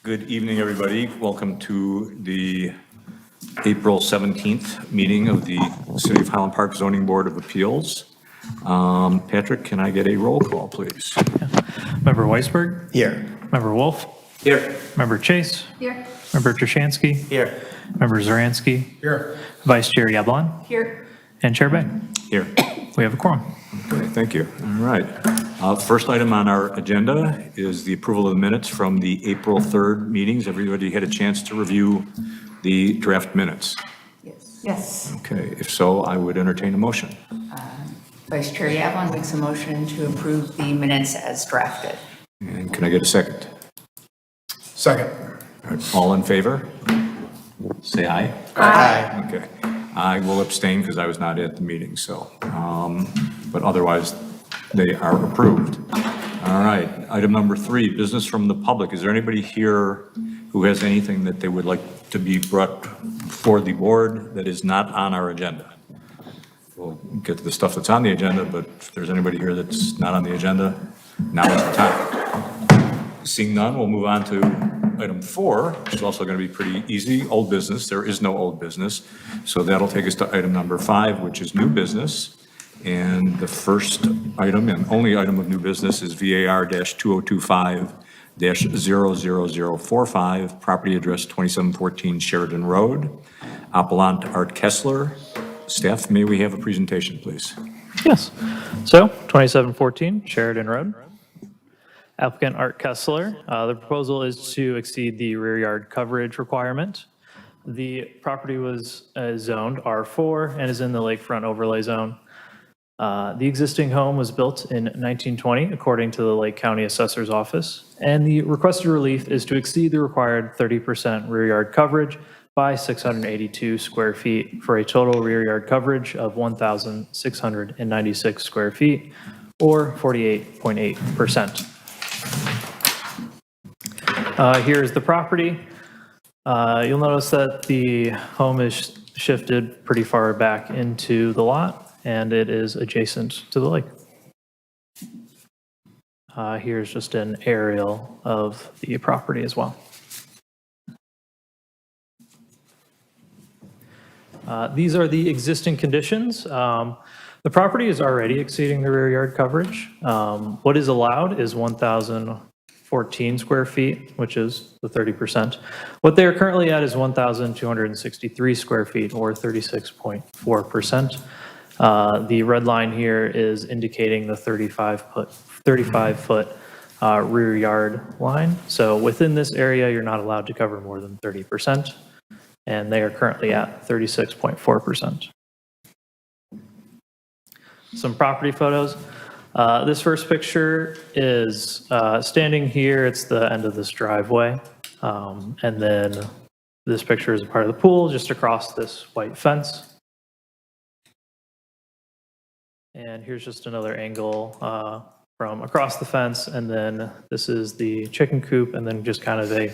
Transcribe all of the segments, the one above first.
Good evening, everybody. Welcome to the April 17th meeting of the City of Highland Park Zoning Board of Appeals. Patrick, can I get a roll call, please? Member Weisberg? Here. Member Wolf? Here. Member Chase? Here. Member Trashansky? Here. Member Zaransky? Here. Vice Chair Yablon? Here. And Chair Bay? Here. We have a quorum. Okay, thank you. All right. First item on our agenda is the approval of the minutes from the April 3rd meetings. Everybody had a chance to review the draft minutes. Yes. Yes. Okay, if so, I would entertain a motion. Vice Chair Yablon makes a motion to approve the minutes as drafted. And can I get a second? Second. All right, all in favor? Say aye. Aye. Okay. I will abstain because I was not at the meeting, so, but otherwise, they are approved. All right, item number 3, business from the public. Is there anybody here who has anything that they would like to be brought before the board that is not on our agenda? We'll get to the stuff that's on the agenda, but if there's anybody here that's not on the agenda, now is the time. Seeing none, we'll move on to item 4, which is also going to be pretty easy, old business. There is no old business. So that'll take us to item number 5, which is new business. And the first item and only item of new business is VAR-2025-00045, property address 2714 Sheridan Road, Appellant Art Kessler. Staff, may we have a presentation, please? Yes. So 2714 Sheridan Road. Applicant Art Kessler. The proposal is to exceed the rear yard coverage requirement. The property was zoned R4 and is in the lakefront overlay zone. The existing home was built in 1920, according to the Lake County Assessor's Office, and the requested relief is to exceed the required 30% rear yard coverage by 682 square feet for a total rear yard coverage of 1,696 square feet, or 48.8%. Here's the property. You'll notice that the home is shifted pretty far back into the lot, and it is adjacent to the lake. Here's just an aerial of the property as well. These are the existing conditions. The property is already exceeding the rear yard coverage. What is allowed is 1,014 square feet, which is the 30%. What they are currently at is 1,263 square feet, or 36.4%. The red line here is indicating the 35-foot rear yard line. So within this area, you're not allowed to cover more than 30%, and they are currently at 36.4%. Some property photos. This first picture is standing here. It's the end of this driveway. And then this picture is a part of the pool just across this white fence. And here's just another angle from across the fence. And then this is the chicken coop, and then just kind of a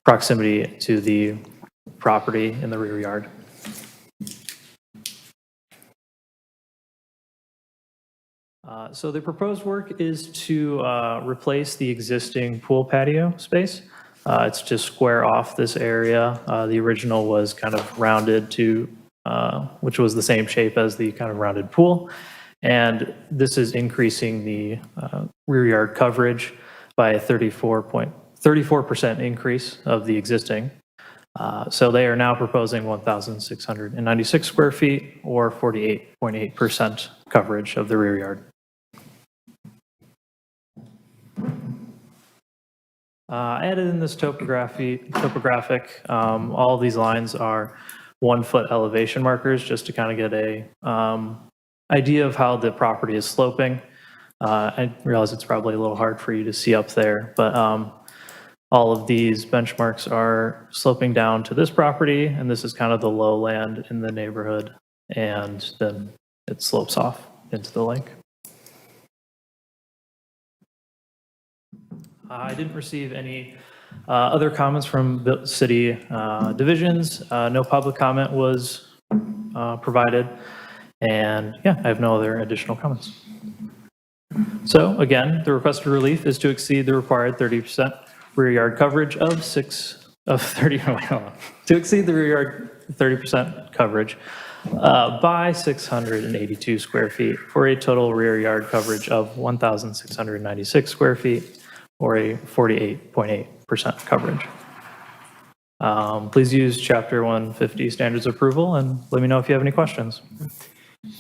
proximity to the property in the rear yard. So the proposed work is to replace the existing pool patio space. It's to square off this area. The original was kind of rounded to, which was the same shape as the kind of rounded pool. And this is increasing the rear yard coverage by a 34% increase of the existing. So they are now proposing 1,696 square feet, or 48.8% coverage of the rear yard. I added in this topographic. All of these lines are 1-foot elevation markers, just to kind of get a idea of how the property is sloping. I realize it's probably a little hard for you to see up there, but all of these benchmarks are sloping down to this property, and this is kind of the lowland in the neighborhood, and then it slopes off into the lake. I didn't receive any other comments from city divisions. No public comment was provided. And yeah, I have no other additional comments. So again, the requested relief is to exceed the required 30% rear yard coverage of 30, wait, hold on. To exceed the rear yard 30% coverage by 682 square feet for a total rear yard coverage of 1,696 square feet or a 48.8% coverage. Please use Chapter 150 standards of approval and let me know if you have any questions.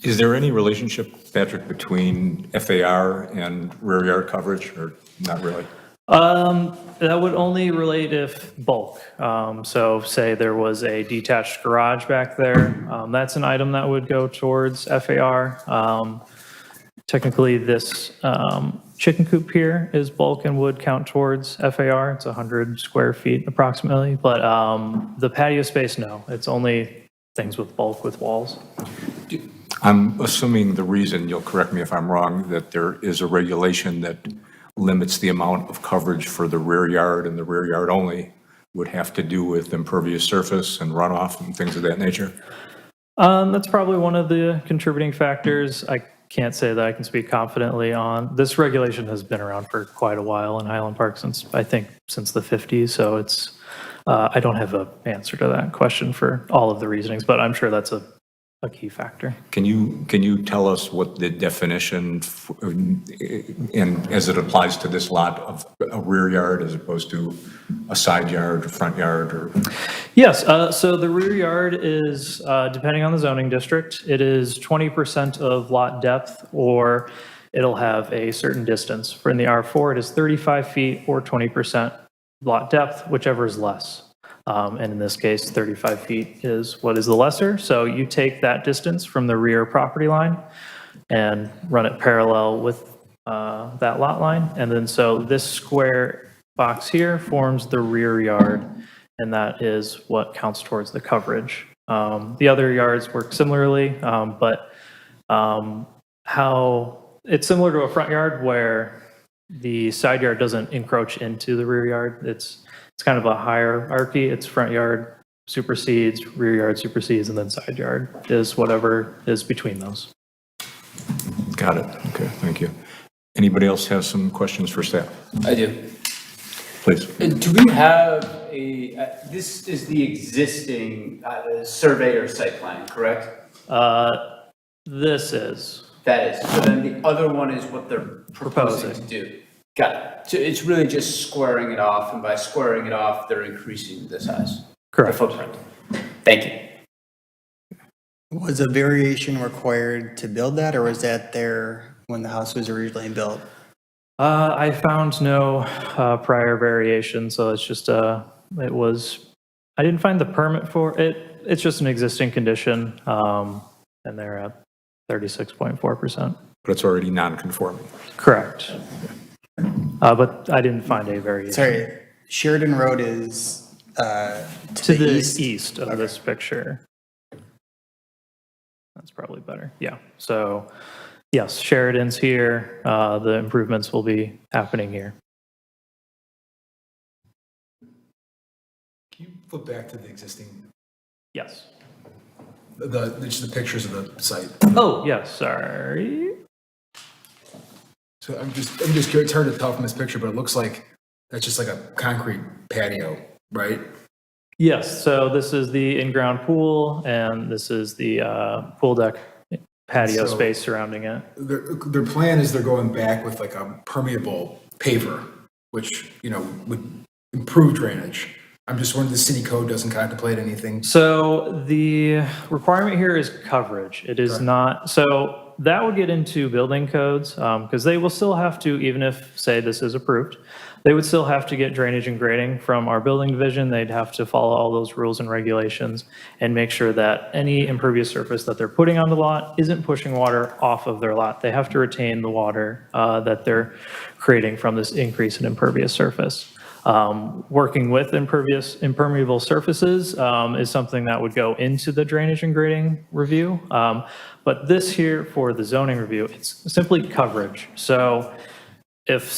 Is there any relationship, Patrick, between FAR and rear yard coverage, or not really? That would only relate if bulk. So say there was a detached garage back there, that's an item that would go towards FAR. Technically, this chicken coop here is bulk and would count towards FAR. It's 100 square feet approximately, but the patio space, no. It's only things with bulk with walls. I'm assuming the reason, you'll correct me if I'm wrong, that there is a regulation that limits the amount of coverage for the rear yard, and the rear yard only would have to do with impervious surface and runoff and things of that nature. That's probably one of the contributing factors. I can't say that I can speak confidently on. This regulation has been around for quite a while in Highland Park since the 50s. So it's, I don't have an answer to that question for all of the reasonings, but I'm sure that's a key factor. Can you tell us what the definition, and as it applies to this lot, of a rear yard as opposed to a side yard or front yard? Or Yes, so the rear yard is, depending on the zoning district, it is 20% of lot depth, or it'll have a certain distance. For in the R4, it is 35 feet or 20% lot depth, whichever is less. And in this case, 35 feet is what is the lesser. So you take that distance from the rear property line and run it parallel with that lot line. And then so this square box here forms the rear yard, and that is what counts towards the coverage. The other yards work similarly, but how it's similar to a front yard where the side yard doesn't encroach into the rear yard. It's kind of a hierarchy. It's front yard supersedes, rear yard supersedes, and then side yard is whatever is between those. Got it. Okay, thank you. Anybody else have some questions for staff? I do. Please. Do we have this is the existing surveyor site plan, correct? This is. That is. So then the other one is what they're proposing to do. Got it. So it's really just squaring it off, and by squaring it off, they're increasing the size. Correct. The footprint. Thank you. Was a variation required to build that, or was that there when the house was originally built? I found no prior variation, so it's just I didn't find the permit for it. It's just an existing condition, and they're at 36.4%. But it's already non-conforming. Correct. But I didn't find a variation. Sorry, Sheridan Road is To the east of this picture. That's probably better. Yeah. So yes, Sheridan's here. The improvements will be happening here. Can you flip back to the existing, Yes. just the pictures of the site? Oh, yes, sorry. So I'm just curious, it's hard to tell from this picture, but it looks like that's just like a concrete patio, right? Yes, so this is the in-ground pool, and this is the pool deck patio So- space surrounding it. Their plan is they're going back with like a permeable paver, which, would improve drainage. I'm just wondering, the city code doesn't contemplate anything. So the requirement here is coverage. It is not, so that would get into building codes, because they will still have to, even if, say, this is approved, they would still have to get drainage and grading from our building division. They'd have to follow all those rules and regulations and make sure that any impervious surface that they're putting on the lot isn't pushing water off of their lot. They have to retain the water that they're creating from this increase in impervious surface. Working with impermeable surfaces is something that would go into the drainage and grading review. But this here for the zoning review, it's simply coverage. So if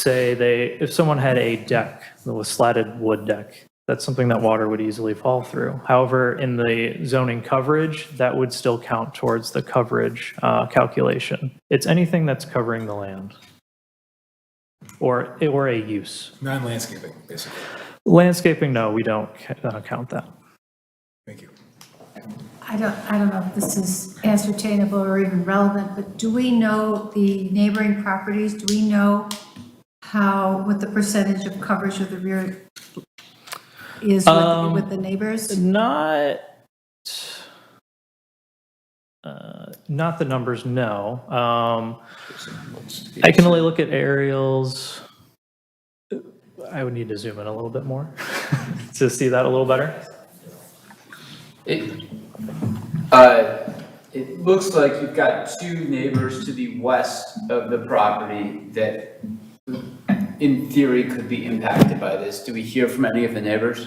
someone had a deck, a slatted wood deck, that's something that water would easily fall through. However, in the zoning coverage, that would still count towards the coverage calculation. It's anything that's covering the land. or a use. Non-landscaping, basically. Landscaping, no, we don't count that. Thank you. I don't know if this is ascertainable or even relevant, but do we know the neighboring properties? Do we know what the percentage of coverage of the rear is with the neighbors? Not the numbers, no. I can only look at aerials. I would need to zoom in a little bit more to see that a little better. It looks like you've got two neighbors to the west of the property that in theory could be impacted by this. Do we hear from any of the neighbors?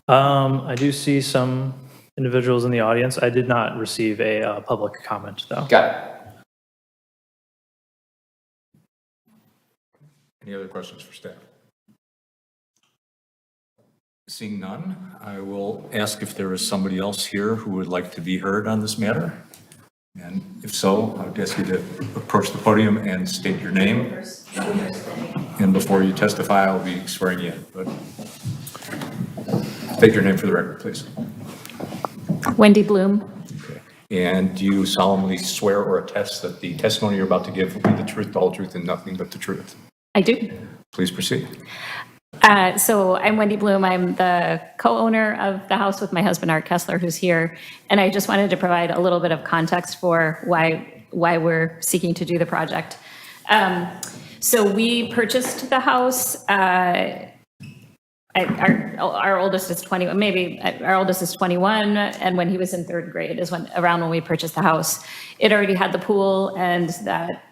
I do see some individuals in the audience. I did not receive a public comment, though. Got it. Any other questions for staff? Seeing none, I will ask if there is somebody else here who would like to be heard on this matter. And if so, I would ask you to approach the podium and state your name. And before you testify, I'll be swearing you in. But state your name for the record, please. Wendy Bloom. And do you solemnly swear or attest that the testimony you're about to give will be the truth, the whole truth, and nothing but the truth? I do. Please proceed. So I'm Wendy Bloom. I'm the co-owner of the house with my husband, Art Kessler, who's here. And I just wanted to provide a little bit of context for why we're seeking to do the project. So we purchased the house. Our oldest is 21, maybe our oldest is 21. And when he was in third grade is around when we purchased the house. It already had the pool and that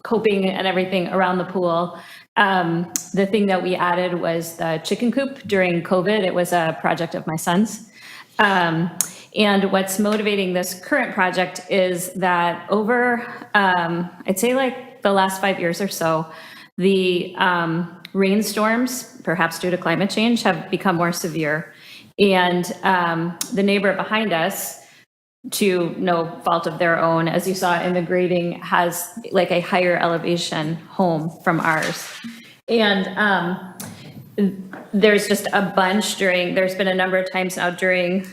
coping and everything around the pool. The thing that we added was the chicken coop during COVID. It was a project of my son's. And what's motivating this current project is that over, I'd say like the last 5 years or so, the rainstorms, perhaps due to climate change, have become more severe. And the neighbor behind us, to no fault of their own, as you saw in the grading, has like a higher elevation home from ours. And there's just a bunch there's been a number of times now during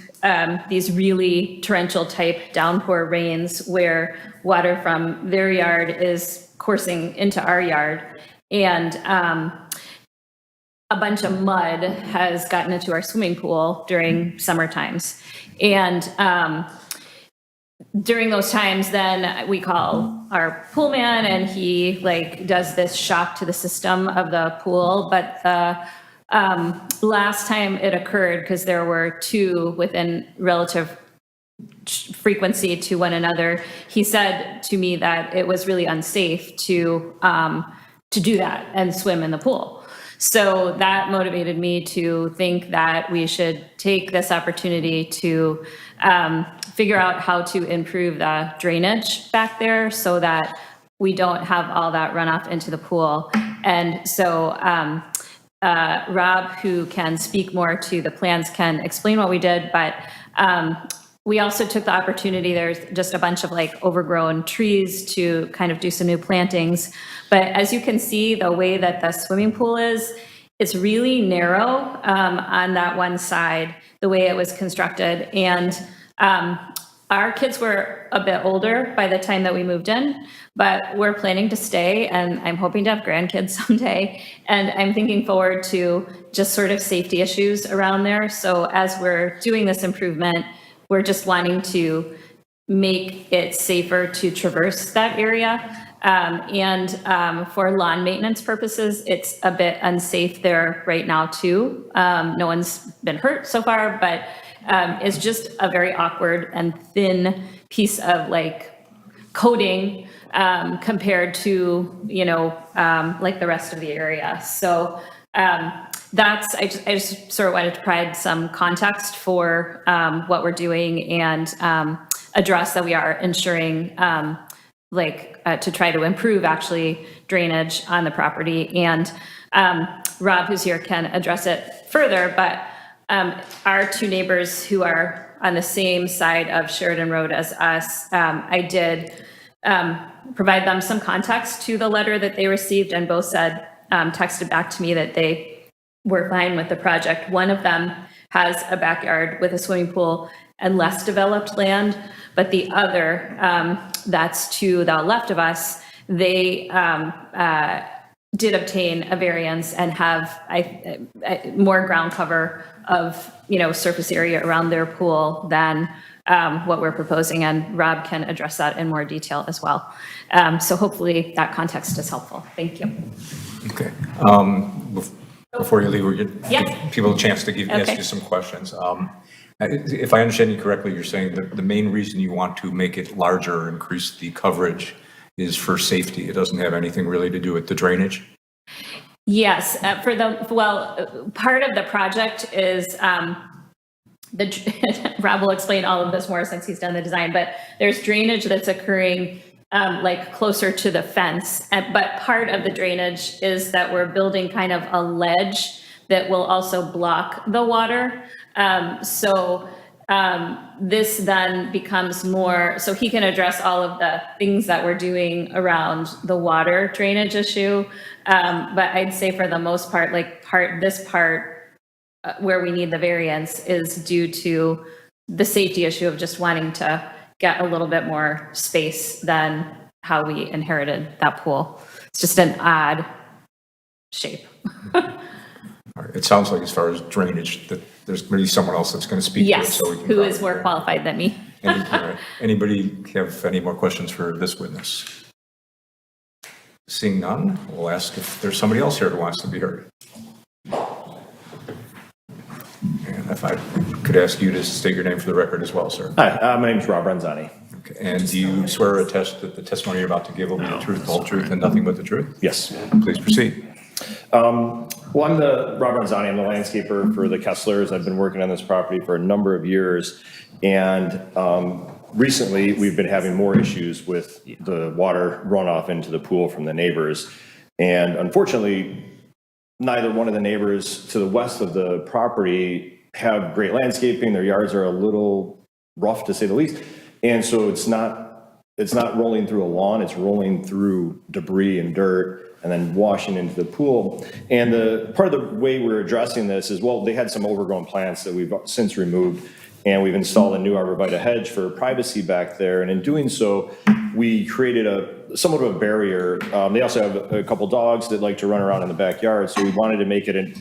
these really torrential type downpour rains where water from their yard is coursing into our yard. And a bunch of mud has gotten into our swimming pool during summer times. And during those times, then we call our pool man and he like does this shock to the system of the pool. But the last time it occurred, because there were two within relative frequency to one another, he said to me that it was really unsafe to do that and swim in the pool. So that motivated me to think that we should take this opportunity to figure out how to improve the drainage back there so that we don't have all that runoff into the pool. And so Rob, who can speak more to the plans, can explain what we did, but we also took the opportunity, there's just a bunch of like overgrown trees to kind of do some new plantings. But as you can see, the way that the swimming pool is, it's really narrow on that one side, the way it was constructed. And our kids were a bit older by the time that we moved in, but we're planning to stay and I'm hoping to have grandkids someday. And I'm thinking forward to just sort of safety issues around there. So as we're doing this improvement, we're just wanting to make it safer to traverse that area. And for lawn maintenance purposes, it's a bit unsafe there right now too. No one's been hurt so far, but it's just a very awkward and thin piece of like coating compared to, like the rest of the area. So I just sort of wanted to provide some context for what we're doing and address that we are ensuring to try to improve actually drainage on the property. And Rob, who's here, can address it further, but our two neighbors who are on the same side of Sheridan Road as us, I did provide them some context to the letter that they received, and both said, texted back to me that they were fine with the project. One of them has a backyard with a swimming pool and less developed land, but the other, that's to the left of us, they did obtain a variance and have more ground cover of, surface area around their pool than what we're proposing, and Rob can address that in more detail as well. So hopefully that context is helpful. Thank you. Okay. Before you leave, we'll Yes. give people a chance to ask Okay. you some questions. If I understand you correctly, you're saying that the main reason you want to make it larger or increase the coverage is for safety. It doesn't have anything really to do with the drainage? Yes, part of the project is, Rob will explain all of this more since he's done the design, but there's drainage that's occurring like closer to the fence. But part of the drainage is that we're building kind of a ledge that will also block the water. This then becomes more, so he can address all of the things that we're doing around the water drainage issue. But I'd say for the most part, this part where we need the variance is due to the safety issue of just wanting to get a little bit more space than how we inherited that pool. It's just an odd shape. All right. It sounds like as far as drainage, that there's going to be someone else that's going to speak to it. Yes, So we can who is probably- more qualified than me. All right. Anybody have any more questions for this witness? Seeing none, we'll ask if there's somebody else here who wants to be heard. And if I could ask you to state your name for the record as well, sir. Hi, my name is Rob Renzani. Okay. And do you swear or attest that the testimony you're about to give will be the truth, the whole truth, and nothing but the truth? Yes. Please proceed. Well, I'm Rob Renzani. I'm the landscaper for the Kesslers. I've been working on this property for a number of years. And recently, we've been having more issues with the water runoff into the pool from the neighbors. And unfortunately, neither one of the neighbors to the west of the property have great landscaping. Their yards are a little rough, to say the least. And so it's not rolling through a lawn, it's rolling through debris and dirt and then washing into the pool. And the part of the way we're addressing this is, well, they had some overgrown plants that we've since removed, and we've installed a new arborvitae hedge for privacy back there. And in doing so, we created somewhat of a barrier. They also have a couple dogs that like to run around in the backyard, so we wanted to make it an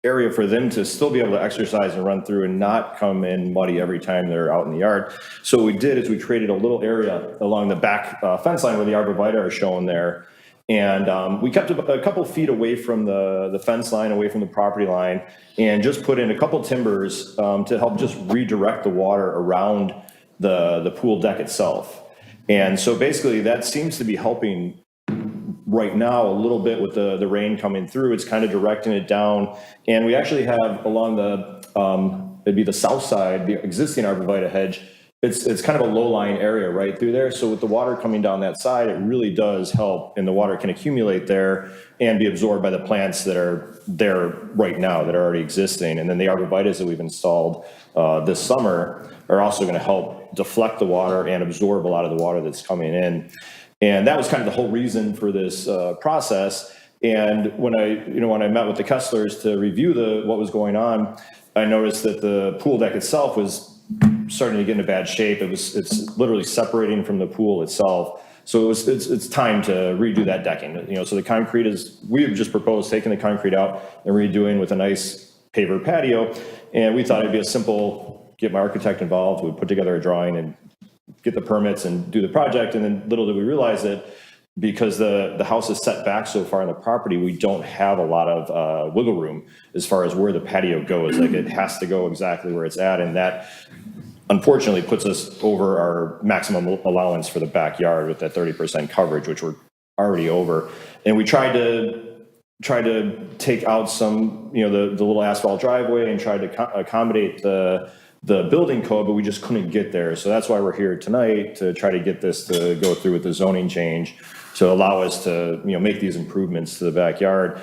area for them to still be able to exercise and run through and not come in muddy every time they're out in the yard. So what we did is we created a little area along the back fence line where the arborvitae are shown there. And we kept a couple feet away from the fence line, away from the property line, and just put in a couple timbers to help just redirect the water around the pool deck itself. And so basically that seems to be helping right now a little bit with the rain coming through. It's kind of directing it down. And we actually have along it'd be the south side, the existing arborvitae hedge, it's kind of a low-lying area right through there. So with the water coming down that side, it really does help, and the water can accumulate there and be absorbed by the plants that are there right now that are already existing. And then the arborvitaes that we've installed this summer are also going to help deflect the water and absorb a lot of the water that's coming in. And that was kind of the whole reason for this process. And when I met with the Kesslers to review what was going on, I noticed that the pool deck itself was starting to get into bad shape. It's literally separating from the pool itself. So it's time to redo that decking. So the concrete we have just proposed taking the concrete out and redoing with a nice paver patio. And we thought it'd be a simple, get my architect involved, we'd put together a drawing and get the permits and do the project. And then little did we realize that because the house is set back so far on the property, we don't have a lot of wiggle room as far as where the patio goes. Like it has to go exactly where it's at. And that unfortunately puts us over our maximum allowance for the backyard with that 30% coverage, which we're already over. And we tried to take out some, the little asphalt driveway and try to accommodate the building code, but we just couldn't get there. So that's why we're here tonight, to try to get this to go through with the zoning change to allow us to, make these improvements to the backyard.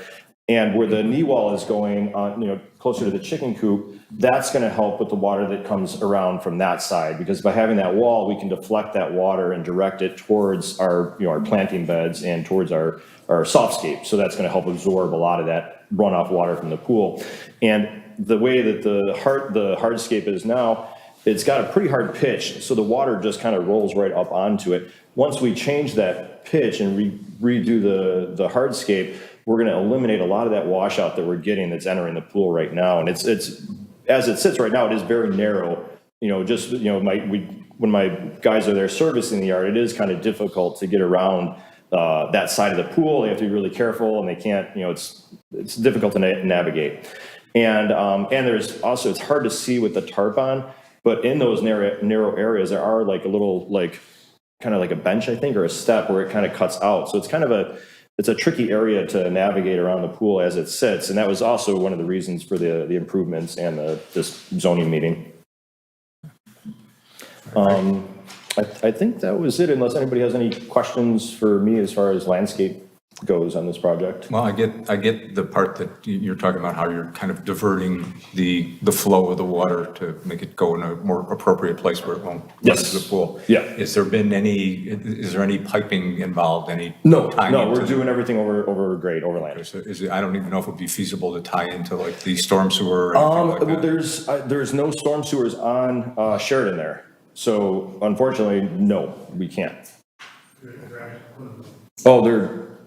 And where the knee wall is going on, closer to the chicken coop, that's going to help with the water that comes around from that side. Because by having that wall, we can deflect that water and direct it towards our planting beds and towards our softscape. So that's going to help absorb a lot of that runoff water from the pool. And the way that the hardscape is now, it's got a pretty hard pitch, so the water just kind of rolls right up onto it. Once we change that pitch and redo the hardscape, we're going to eliminate a lot of that washout that we're getting that's entering the pool right now. And it's as it sits right now, it is very narrow. When my guys are there servicing the yard, it is kind of difficult to get around that side of the pool. They have to be really careful, and they can't. It's difficult to navigate. And there's also, it's hard to see with the tarp on. But in those narrow areas, there are like a little, kind of like a bench, I think, or a step where it kind of cuts out. So it's a tricky area to navigate around the pool as it sits. And that was also one of the reasons for the improvements and this zoning meeting. I think that was it, unless anybody has any questions for me as far as landscape goes on this project. Well, I get the part that you're talking about, how you're kind of diverting the flow of the water to make it go in a more appropriate place where it won't run into the pool. Yeah. Is there any piping involved, any? No, tying we're into doing everything over grade, over land. So I don't even know if it'd be feasible to tie into like the storm sewer or anything like that. There's no storm sewers on Sheridan there. So unfortunately, no, we can't.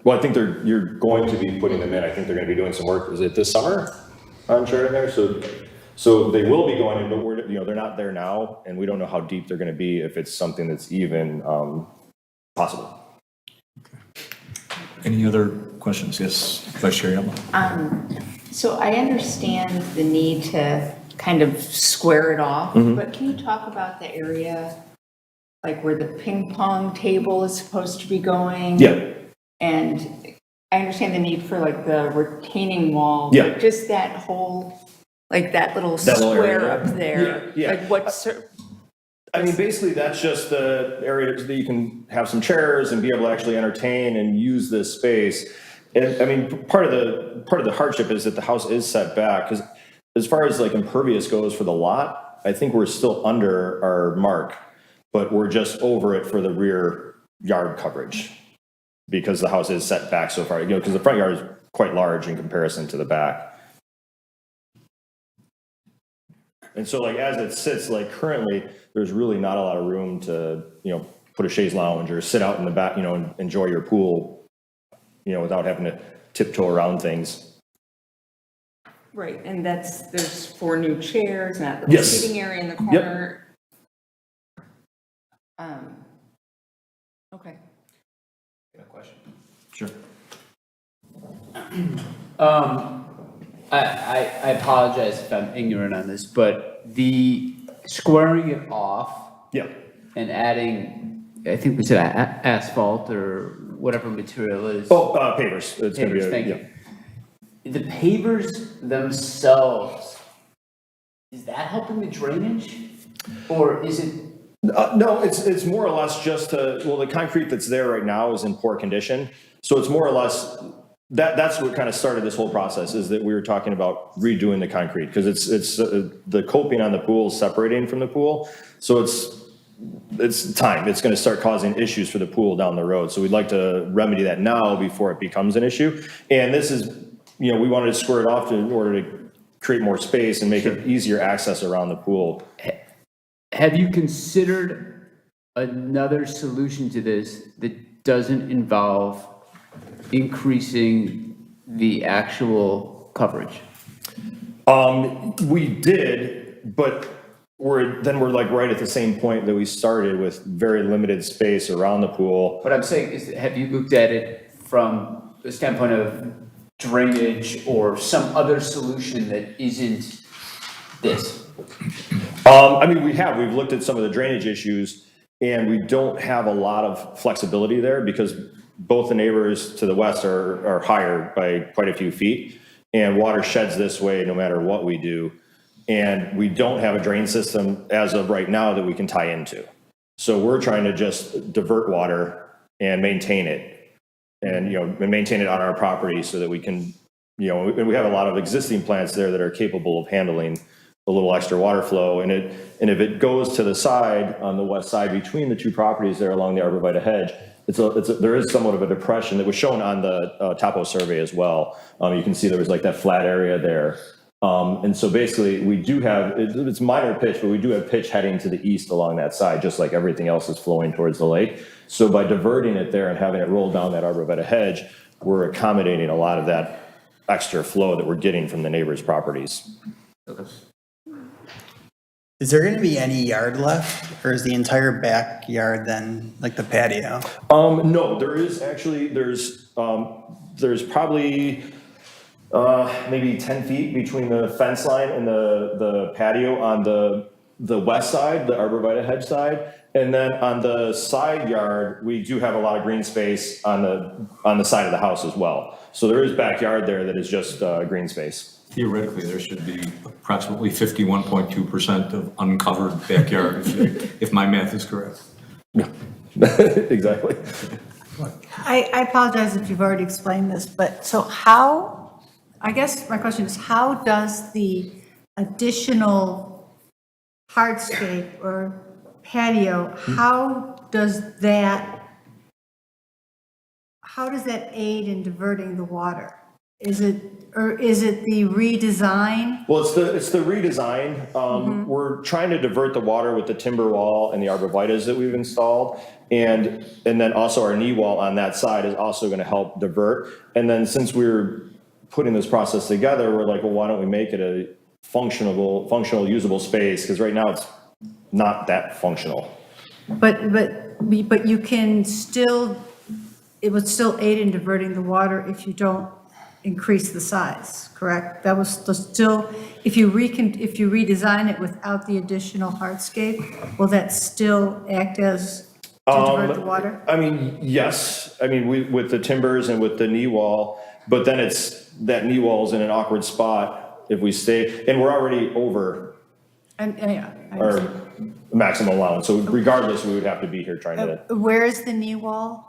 Well, I think you're going to be putting them in. I think they're going to be doing some work. Is it this summer on Sheridan there? So they will be going in, but they're not there now, and we don't know how deep they're going to be, if it's something that's even possible. Any other questions? Yes, Vice Chair Yellen. So I understand the need to kind of square it off, but can you talk about the area, like where the ping pong table is supposed to be going? Yeah. And I understand the need for like the retaining wall, Yeah. but just that whole, like that little That little area square up there. Yeah. Like what's, I mean, basically, that's just the area that you can have some chairs and be able to actually entertain and use this space. And I mean, part of the hardship is that the house is set back, because as far as like impervious goes for the lot, I think we're still under our mark, but we're just over it for the rear yard coverage, because the house is set back so far, because the front yard is quite large in comparison to the back. And so like as it sits, like currently, there's really not a lot of room to, put a chaise lounge or sit out in the back, and enjoy your pool, without having to tiptoe around things. right, and there's 4 new chairs and that little Yes. seating area in the corner. Okay. Got a question? Sure. I apologize if I'm ignorant on this, but the squaring it off Yeah. and adding, I think we said asphalt or whatever material it is. Pavers. It's gonna be Pavers, thank yeah. you. The pavers themselves, is that helping the drainage? Or is it? No, it's more or less just the concrete that's there right now is in poor condition. So it's more or less, that's what kind of started this whole process, is that we were talking about redoing the concrete, because it's the coping on the pool is separating from the pool. So it's time. It's going to start causing issues for the pool down the road. So we'd like to remedy that now before it becomes an issue. And this is, we wanted to square it off in order to create more space and make it easier access around the pool. Have you considered another solution to this that doesn't involve increasing the actual coverage? We did, but we're like right at the same point that we started, with very limited space around the pool. What I'm saying is, have you looked at it from the standpoint of drainage or some other solution that isn't this? We've looked at some of the drainage issues, and we don't have a lot of flexibility there, because both the neighbors to the west are higher by quite a few feet, and water sheds this way no matter what we do. And we don't have a drain system as of right now that we can tie into. So we're trying to just divert water and maintain it, and maintain it on our property so that we can and we have a lot of existing plants there that are capable of handling a little extra water flow. And if it goes to the side, on the west side between the two properties there along the arborvitae hedge, there is somewhat of a depression that was shown on the topo survey as well. You can see there was like that flat area there. And so basically we do have, it's minor pitch, but we do have pitch heading to the east along that side, just like everything else is flowing towards the lake. So by diverting it there and having it roll down that arborvitae hedge, we're accommodating a lot of that extra flow that we're getting from the neighbors' properties. Is there going to be any yard left, or is the entire backyard then like the patio? No, there is actually, there's probably maybe 10 feet between the fence line and the patio on the west side, the arborvitae hedge side. And then on the side yard, we do have a lot of green space on the side of the house as well. So there is backyard there that is just green space. Theoretically, there should be approximately 51.2% of uncovered backyard, if my math is correct. Yeah, exactly. I apologize if you've already explained this, but so how, I guess my question is, how does the additional hardscape or patio, how does that aid in diverting the water? Is it the redesign? Well, it's the redesign. We're trying to divert the water with the timber wall and the arborvitaes that we've installed. And then also our knee wall on that side is also going to help divert. And then since we're putting this process together, we're like, well, why don't we make it a functional, usable space? Because right now it's not that functional. But you can still, it would still aid in diverting the water if you don't increase the size, correct? That was still, if you redesign it without the additional hardscape, will that still act as to divert the water? I mean, yes. I mean, with the timbers and with the knee wall, but then that knee wall is in an awkward spot if we stay, and we're already over Yeah, I our understand. maximum allowance. So regardless, we would have to be here trying to. Where is the knee wall?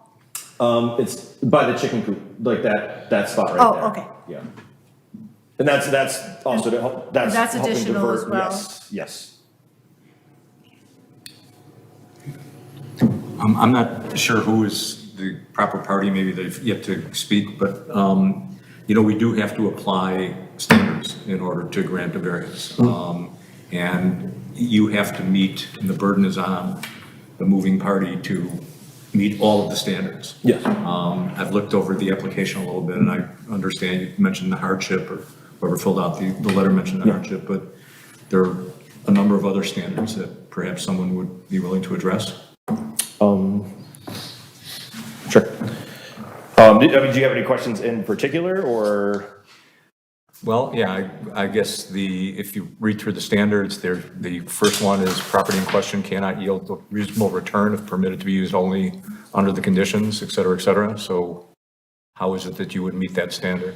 It's by the chicken coop, like that spot right there. Oh, okay. Yeah. And that's also to help, that's helping additional divert. as well? Yes. I'm not sure who is the proper party, maybe they've yet to speak, but, we do have to apply standards in order to grant a variance. And you have to meet, and the burden is on the moving party to meet all of the standards. Yes. I've looked over the application a little bit, and I understand you mentioned the hardship, or whoever filled out the letter mentioned the hardship, but there are a number of other standards that perhaps someone would be willing to address. Sure. Do you have any questions in particular, or? Well, yeah, I guess if you read through the standards, the first one is property in question cannot yield a reasonable return if permitted to be used only under the conditions, et cetera, et cetera. So how is it that you would meet that standard?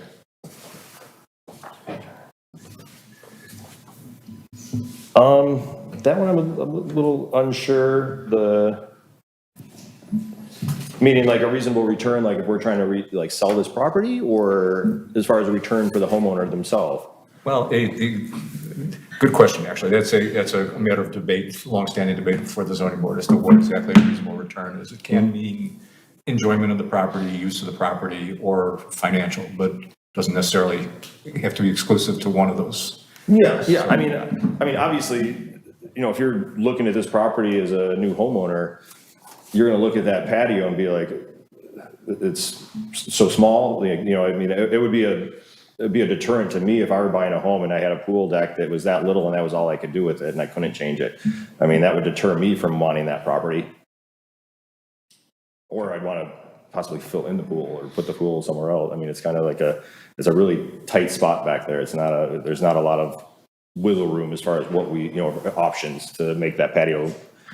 That one I'm a little unsure. Meaning like a reasonable return, like if we're trying to sell this property, or as far as a return for the homeowner themselves? Well, good question, actually. That's a matter of debate, longstanding debate before the zoning board as to what exactly a reasonable return is. It can mean enjoyment of the property, use of the property, or financial, but doesn't necessarily have to be exclusive to one of those. Yeah. I mean, obviously, if you're looking at this property as a new homeowner, you're going to look at that patio and be like, it's so small. It would be a deterrent to me if I were buying a home and I had a pool deck that was that little and that was all I could do with it and I couldn't change it. I mean, that would deter me from wanting that property. Or I'd want to possibly fill in the pool or put the pool somewhere else. I mean, it's kind of like it's a really tight spot back there. There's not a lot of wiggle room as far as what options to make that patio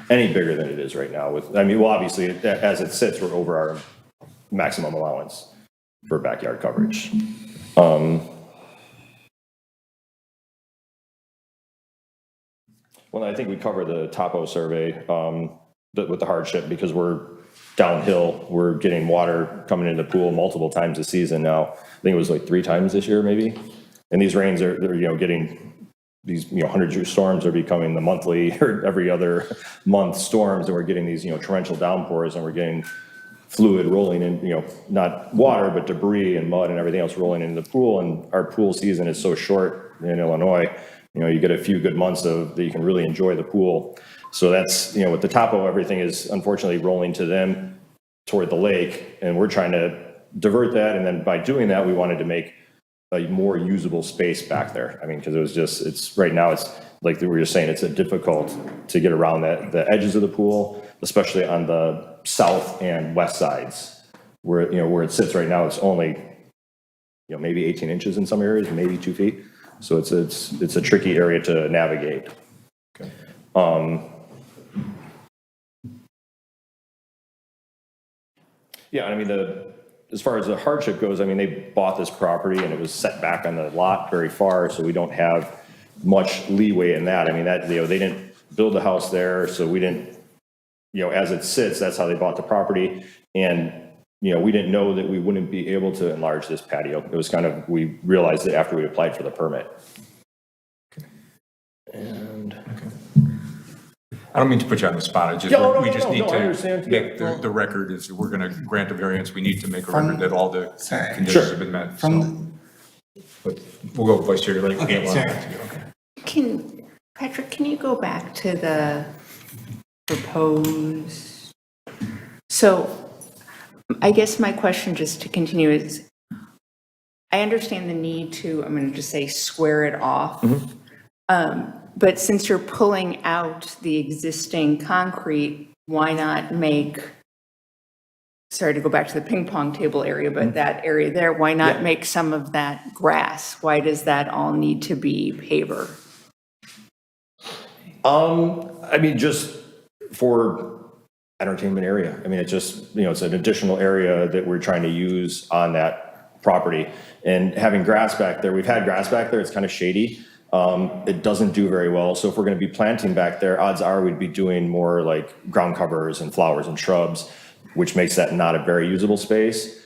any bigger than it is right now. Obviously, as it sits, we're over our maximum allowance for backyard coverage. Well, I think we cover the topo survey with the hardship because we're downhill. We're getting water coming into the pool multiple times a season now. I think it was like 3 times this year, maybe. And these rains are, they're, getting these, 100-year storms are becoming the monthly or every other month storms, and we're getting these, torrential downpours, and we're getting fluid rolling in, not water, but debris and mud and everything else rolling into the pool. And our pool season is so short in Illinois, you get a few good months that you can really enjoy the pool. So that's, with the topo, everything is unfortunately rolling to them toward the lake, and we're trying to divert that. And then by doing that, we wanted to make a more usable space back there. I mean, because it's right now, it's like we were saying, it's difficult to get around the edges of the pool, especially on the south and west sides, where, where it sits right now, it's only, maybe 18 inches in some areas, maybe 2 feet. So it's a tricky area to navigate. Okay. Yeah, I mean, as far as the hardship goes, I mean, they bought this property and it was set back on the lot very far, so we don't have much leeway in that. I mean, that, they didn't build the house there, so we didn't, as it sits, that's how they bought the property. And, we didn't know that we wouldn't be able to enlarge this patio. It was kind of, we realized it after we applied for the permit. And I don't mean to put you on the spot, it's just, Yeah, we just need I understand. to make the record, if we're gonna grant a variance, we need to make a record that all the conditions have been met, so. But we'll go Vice Chair, like. Okay, sorry. Patrick, can you go back to the proposed? So I guess my question, just to continue, is I understand the need to, I'm going to just say, square it off. But since you're pulling out the existing concrete, why not make, sorry to go back to the ping pong table area, but that area there, why not make some of that grass? Why does that all need to be paver? I mean, just for entertainment area. I mean, it's just, it's an additional area that we're trying to use on that property. And having grass back there, we've had grass back there, it's kind of shady. It doesn't do very well. So if we're going to be planting back there, odds are we'd be doing more like ground covers and flowers and shrubs, which makes that not a very usable space.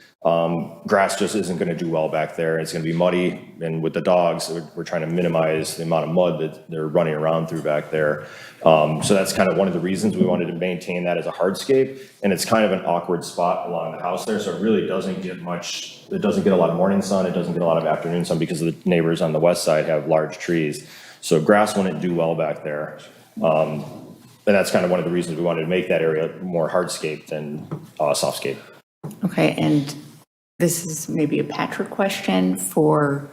Grass just isn't going to do well back there. It's going to be muddy, and with the dogs, we're trying to minimize the amount of mud that they're running around through back there. So that's kind of one of the reasons we wanted to maintain that as a hardscape, and it's kind of an awkward spot along the house there, so it really doesn't get much, it doesn't get a lot of morning sun, it doesn't get a lot of afternoon sun because the neighbors on the west side have large trees. So grass wouldn't do well back there. And that's kind of one of the reasons we wanted to make that area more hardscape than softscape. Okay, and this is maybe a Patrick question for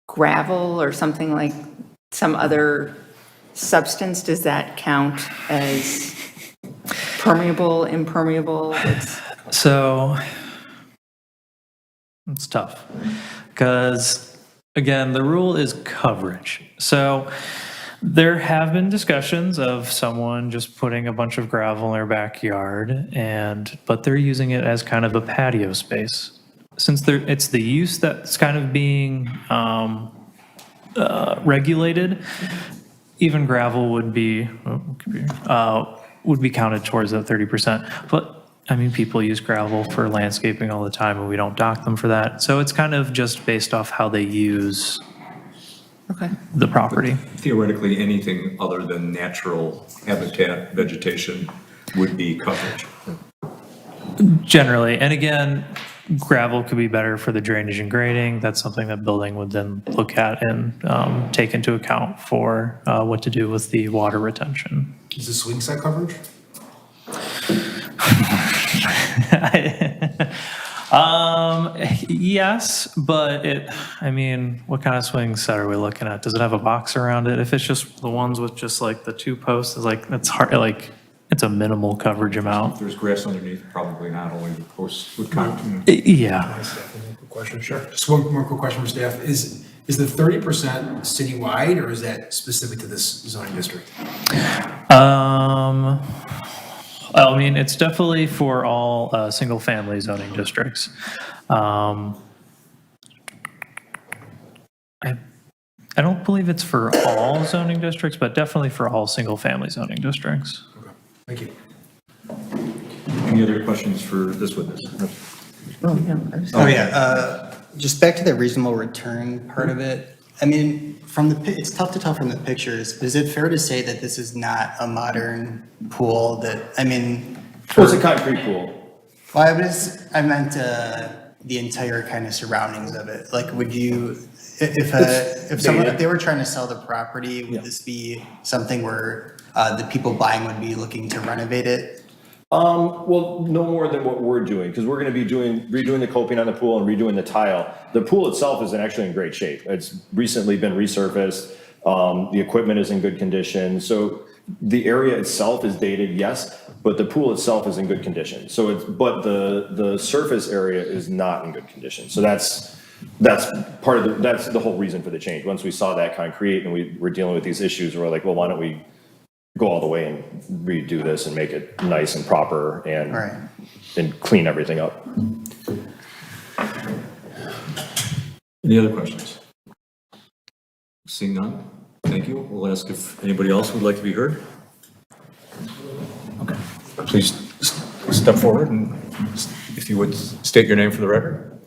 gravel or something like some other substance. Does that count as permeable, impermeable? So it's tough because, again, the rule is coverage. So there have been discussions of someone just putting a bunch of gravel in their backyard, but they're using it as kind of a patio space. Since it's the use that's kind of being regulated, even gravel would be counted towards that 30%. But I mean, people use gravel for landscaping all the time, and we don't dock them for that. So it's kind of just based off how they use the property. Theoretically, anything other than natural habitat vegetation would be coverage. Generally, and again, gravel could be better for the drainage and grading. That's something that building would then look at and take into account for what to do with the water retention. Is this swing set coverage? Yes, but I mean, what kind of swing set are we looking at? Does it have a box around it? If it's just the ones with just like the 2 posts, it's like, it's hard, like, it's a minimal coverage If amount. there's grass underneath, probably not, only the posts would count. Yeah. Quick question, sure. Just one more quick question for staff. Is the 30% citywide, or is that specific to this zoning district? I mean, it's definitely for all single-family zoning districts. I don't believe it's for all zoning districts, but definitely for all single-family zoning districts. Okay, thank you. Any other questions for this witness? Oh, yeah, just back to the reasonable return part of it. I mean, it's tough to tell from the pictures, but is it fair to say that this is not a modern pool that, I mean, Well, it's a concrete pool. well, I meant the entire kind of surroundings of it. Like, would you, if they were trying to sell the property, would this be something where the people buying would be looking to renovate it? Well, no more than what we're doing, because we're gonna be redoing the coping on the pool and redoing the tile. The pool itself is actually in great shape. It's recently been resurfaced. The equipment is in good condition. So the area itself is dated, yes, but the pool itself is in good condition. But the surface area is not in good condition. So that's that's the whole reason for the change. Once we saw that concrete and we were dealing with these issues, we're like, well, why don't we go all the way and redo this and make it nice and proper and clean everything up. Any other questions? Seeing none, thank you. We'll ask if anybody else would like to be heard. Okay, please step forward and if you would state your name for the record.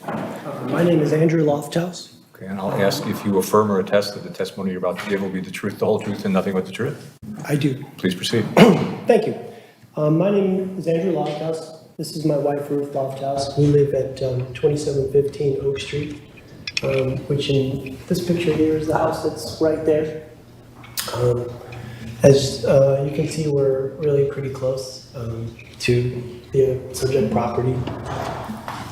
My name is Andrew Lofthouse. Okay, and I'll ask if you affirm or attest that the testimony you're about to give will be the truth, the whole truth, and nothing but the truth. I do. Please proceed. Thank you. My name is Andrew Lofthouse. This is my wife, Ruth Lofthouse. We live at 2715 Oak Street, which in this picture here is the house that's right there. As you can see, we're really pretty close to the subject property.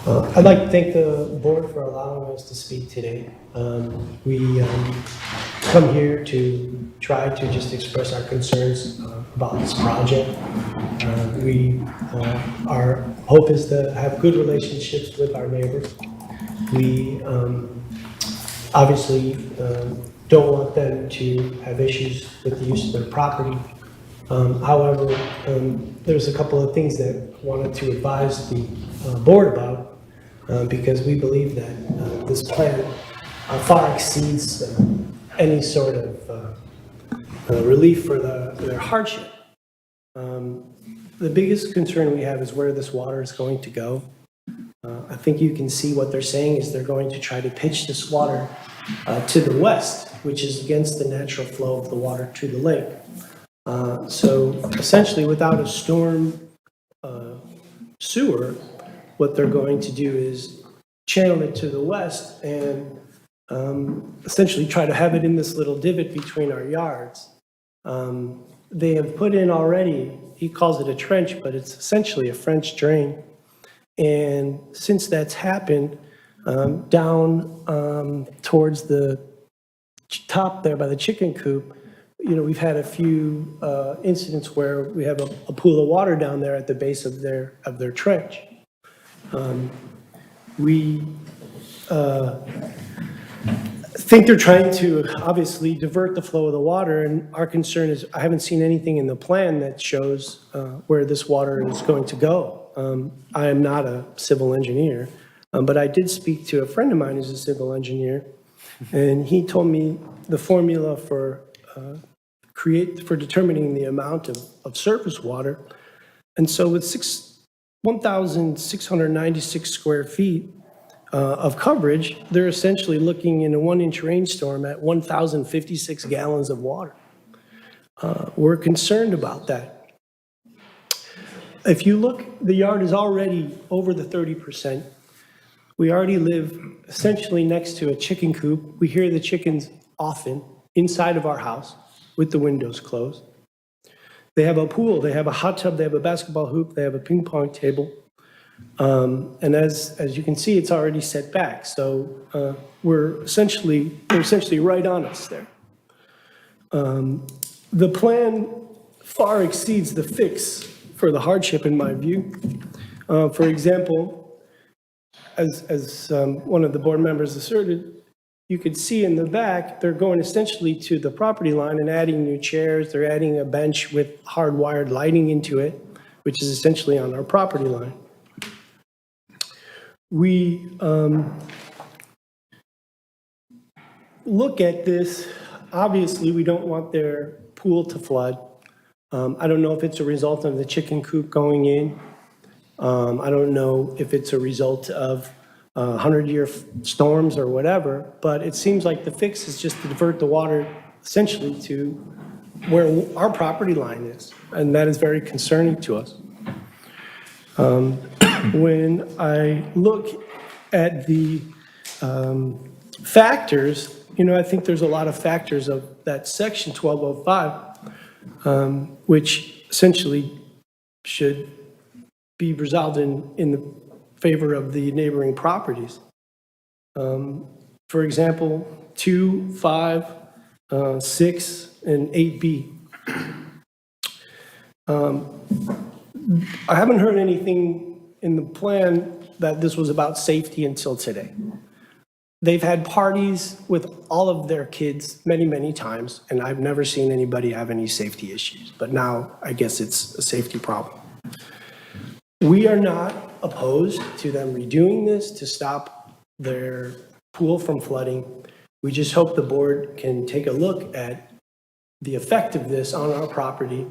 I'd like to thank the board for allowing us to speak today. We come here to try to just express our concerns about this project. Our hope is to have good relationships with our neighbors. We obviously don't want them to have issues with the use of their property. However, there's a couple of things that I wanted to advise the board about. Because we believe that this plan far exceeds any sort of relief for their hardship. The biggest concern we have is where this water is going to go. I think you can see what they're saying is they're going to try to pitch this water to the west, which is against the natural flow of the water to the lake. So essentially, without a storm sewer, what they're going to do is channel it to the west and essentially try to have it in this little divot between our yards. They have put in already, he calls it a trench, but it's essentially a French drain. And since that's happened, down towards the top there by the chicken coop, we've had a few incidents where we have a pool of water down there at the base of their trench. We think they're trying to obviously divert the flow of the water, and our concern is I haven't seen anything in the plan that shows where this water is going to go. I am not a civil engineer, but I did speak to a friend of mine who's a civil engineer, and he told me the formula for determining the amount of surface water. And so with 1,696 square feet of coverage, they're essentially looking in a 1-inch rainstorm at 1,056 gallons of water. We're concerned about that. If you look, the yard is already over the 30%. We already live essentially next to a chicken coop. We hear the chickens often inside of our house with the windows closed. They have a pool, they have a hot tub, they have a basketball hoop, they have a ping pong table. And as you can see, it's already set back. So they're essentially right on us there. The plan far exceeds the fix for the hardship in my view. For example, as one of the board members asserted, you could see in the back, they're going essentially to the property line and adding new chairs. They're adding a bench with hardwired lighting into it, which is essentially on our property line. We look at this, obviously we don't want their pool to flood. I don't know if it's a result of the chicken coop going in. I don't know if it's a result of 100-year storms or whatever, but it seems like the fix is just to divert the water essentially to where our property line is, and that is very concerning to us. When I look at the factors, I think there's a lot of factors of that section 1205, which essentially should be resolved in the favor of the neighboring properties. For example, 2, 5, 6, and 8B. I haven't heard anything in the plan that this was about safety until today. They've had parties with all of their kids many, many times, and I've never seen anybody have any safety issues. But now I guess it's a safety problem. We are not opposed to them redoing this to stop their pool from flooding. We just hope the board can take a look at the effect of this on our property,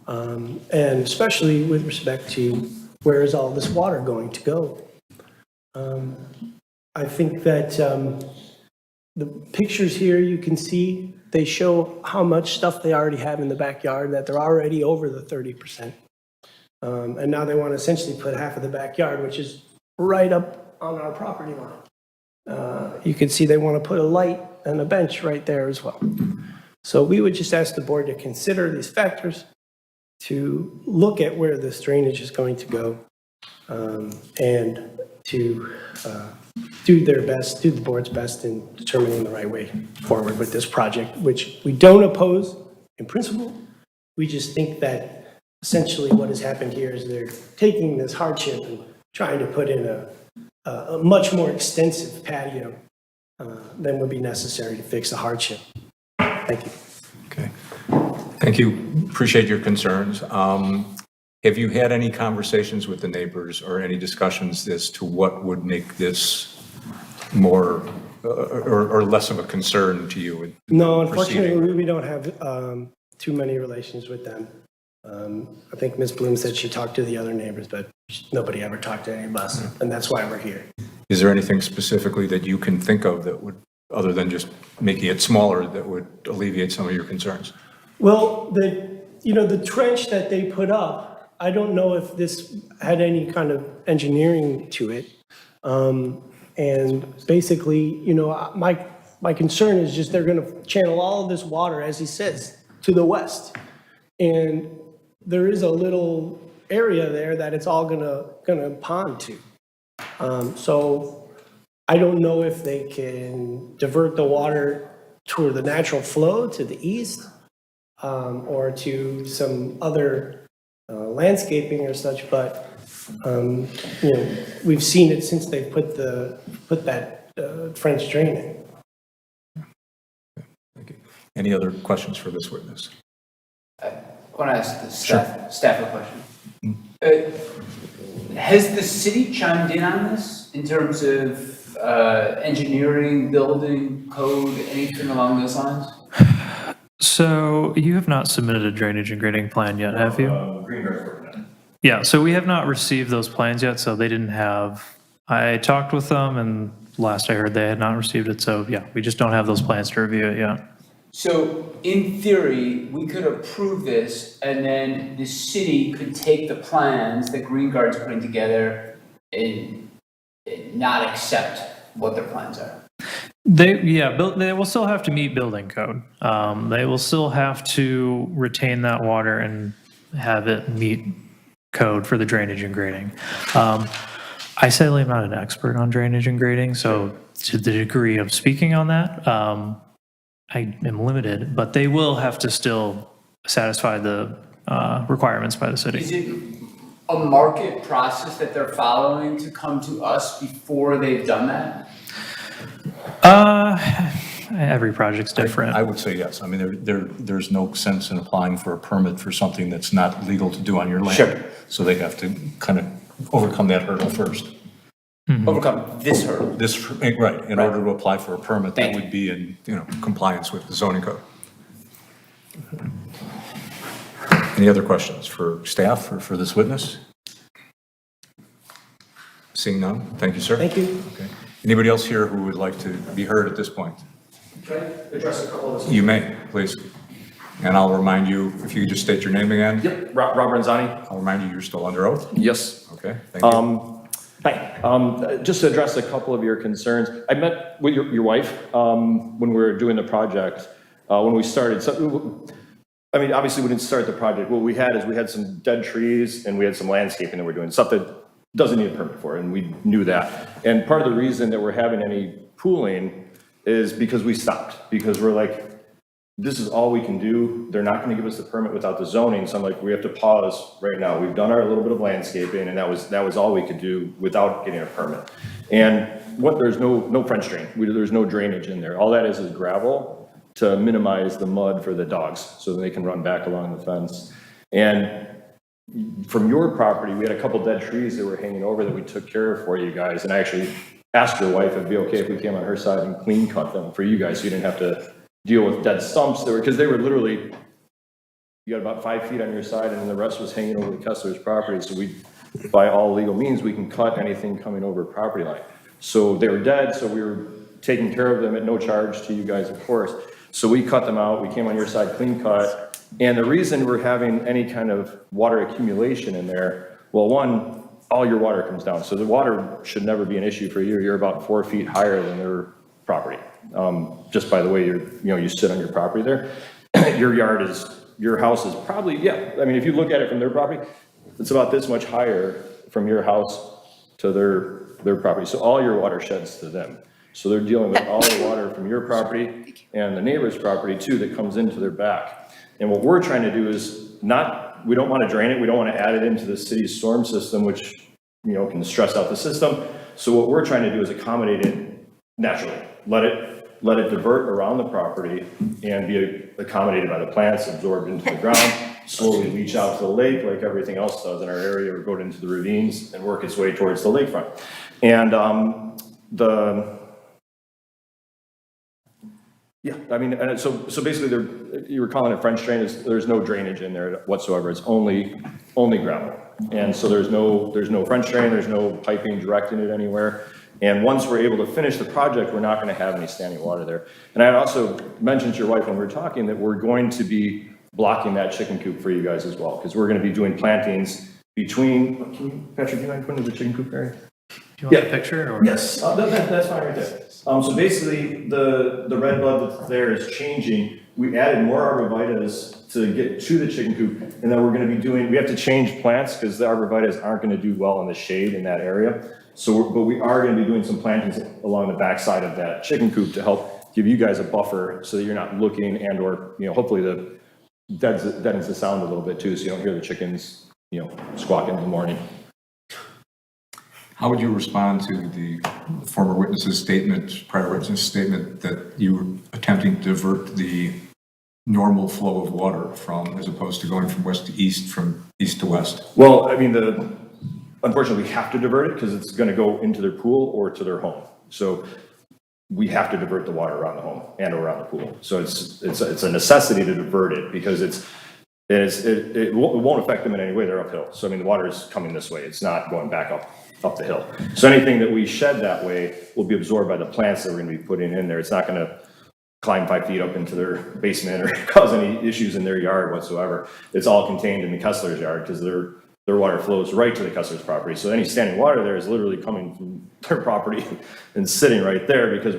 and especially with respect to where is all this water going to go. I think that the pictures here you can see, they show how much stuff they already have in the backyard, that they're already over the 30%. And now they want to essentially put half of the backyard, which is right up on our property line. You can see they want to put a light and a bench right there as well. So we would just ask the board to consider these factors, to look at where this drainage is going to go, and to do the board's best in determining the right way forward with this project, which we don't oppose in principle. We just think that essentially what has happened here is they're taking this hardship and trying to put in a much more extensive patio than would be necessary to fix the hardship. Thank you. Okay. Thank you. Appreciate your concerns. Have you had any conversations with the neighbors or any discussions as to what would make this more or less of a concern to you? No, unfortunately, we don't have too many relations with them. I think Ms. Bloom said she talked to the other neighbors, but nobody ever talked to any of us, and that's why we're here. Is there anything specifically that you can think of that would, other than just making it smaller, that would alleviate some of your concerns? Well, the trench that they put up, I don't know if this had any kind of engineering to it. And basically, my concern is just they're going to channel all of this water, as he says, to the west. And there is a little area there that it's all gonna pond to. So I don't know if they can divert the water toward the natural flow to the east, or to some other landscaping or such, but we've seen it since they put that French drain in. Thank you. Any other questions for this witness? I want to ask the staff a question. Has the city chimed in on this in terms of engineering, building, code, anything along those lines? So you have not submitted a drainage and grading plan yet, have you? Greenberg's working on it. Yeah, so we have not received those plans yet, so they didn't have, I talked with them, and last I heard they had not received it, so yeah, we just don't have those plans to review it yet. So in theory, we could approve this and then the city could take the plans that Green Guard's putting together and not accept what their plans are. They will still have to meet building code. They will still have to retain that water and have it meet code for the drainage and grading. I sadly am not an expert on drainage and grading, so to the degree of speaking on that, I am limited, but they will have to still satisfy the requirements by the city. Is it a market process that they're following to come to us before they've done that? Every project's different. I would say yes. I mean, there's no sense in applying for a permit for something that's not legal to do on your land. Sure. So they have to kind of overcome that hurdle first. Overcome this hurdle. Right, in order to apply for a permit, that Thank you. would be in, compliance with the zoning code. Any other questions for staff or for this witness? Seeing none, thank you, sir. Thank you. Okay. Anybody else here who would like to be heard at this point? Can I address a couple of those? You may, please. And I'll remind you, if you could just state your name again. Yep, Rob Renzani. I'll remind you, you're still under oath. Yes. Okay, thank you. Hi, just to address a couple of your concerns. I met with your wife when we were doing the project, when we started. So, I mean, obviously we didn't start the project. What we had is we had some dead trees and we had some landscaping that we're doing, stuff that doesn't need a permit for, and we knew that. And part of the reason that we're having any pooling is because we stopped, because we're like, this is all we can do. They're not going to give us the permit without the zoning. So I'm like, we have to pause right now. We've done our little bit of landscaping, and that was all we could do without getting a permit. And there's no French drain. There's no drainage in there. All that is gravel to minimize the mud for the dogs so that they can run back along the fence. And from your property, we had a couple dead trees that were hanging over that we took care of for you guys. And I actually asked your wife if it'd be okay if we came on her side and clean cut them for you guys so you didn't have to deal with dead stumps. Because they were literally, you got about 5 feet on your side and the rest was hanging over the Kessler's property. So we, by all legal means, we can cut anything coming over property line. So they were dead, so we were taking care of them at no charge to you guys, of course. So we cut them out, we came on your side, clean cut. And the reason we're having any kind of water accumulation in there, well, one, all your water comes down. So the water should never be an issue for you. You're about 4 feet higher than their property. Just by the way you sit on your property there. Your house is probably, yeah, I mean, if you look at it from their property, it's about this much higher from your house to their property. So all your water sheds to them. So they're dealing with all the water from your property and the neighbor's property too that comes into their back. And what we're trying to do is we don't want to drain it. We don't want to add it into the city's storm system, which, can stress out the system. So what we're trying to do is accommodate it naturally. Let it divert around the property and be accommodated by the plants, absorbed into the ground, slowly leach out to the lake like everything else does in our area, or go into the ravines and work its way towards the lakefront. And yeah, I mean, and so basically you were calling it French drain, there's no drainage in there whatsoever. It's only gravel. And so there's no French drain, there's no piping directing it anywhere. And once we're able to finish the project, we're not going to have any standing water there. And I had also mentioned to your wife when we were talking that we're going to be blocking that chicken coop for you guys as well, because we're going to be doing plantings between, Patrick, do you mind putting the chicken coop area? Do you want a picture? Or? Yes, that's fine right there. So basically, the red bud that's there is changing. We added more arborvitaes to get to the chicken coop, and then we're going to be we have to change plants because the arborvitaes aren't going to do well in the shade in that area. So, but we are going to be doing some plantings along the backside of that chicken coop to help give you guys a buffer so that you're not looking or hopefully deadens the sound a little bit too, so you don't hear the chickens, squawking in the morning. How would you respond to the former witness's statement, prior witness's statement, that you were attempting to divert the normal flow of water as opposed to going from west to east, from east to west? Well, I mean, unfortunately, we have to divert it because it's going to go into their pool or to their home. So we have to divert the water around the home and around the pool. So it's a necessity to divert it because it won't affect them in any way. They're uphill. So I mean, the water is coming this way. It's not going back up the hill. So anything that we shed that way will be absorbed by the plants that we're going to be putting in there. It's not going to climb 5 feet up into their basement or cause any issues in their yard whatsoever. It's all contained in the Kessler's yard because their water flows right to the Kessler's property. So any standing water there is literally coming from their property and sitting right there because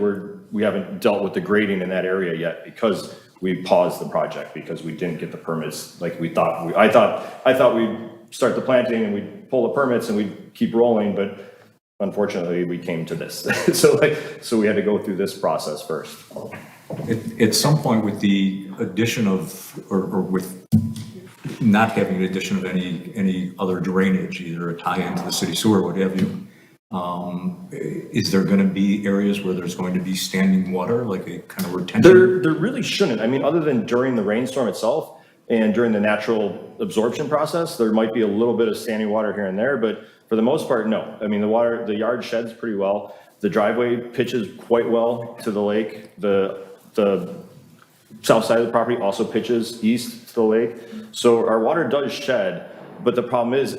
we haven't dealt with the grading in that area yet because we paused the project because we didn't get the permits like we thought. I thought we'd start the planting and we'd pull the permits and we'd keep rolling, but unfortunately we came to this. So we had to go through this process first. At some point with the addition of, or with not having an addition of any other drainage, either a tie into the city sewer, what have you, is there going to be areas where there's going to be standing water, like a kind of retention? There really shouldn't. I mean, other than during the rainstorm itself and during the natural absorption process, there might be a little bit of standing water here and there, but for the most part, no. I mean, the yard sheds pretty well. The driveway pitches quite well to the lake. south side of the property also pitches east to the lake. So our water does shed, but the problem is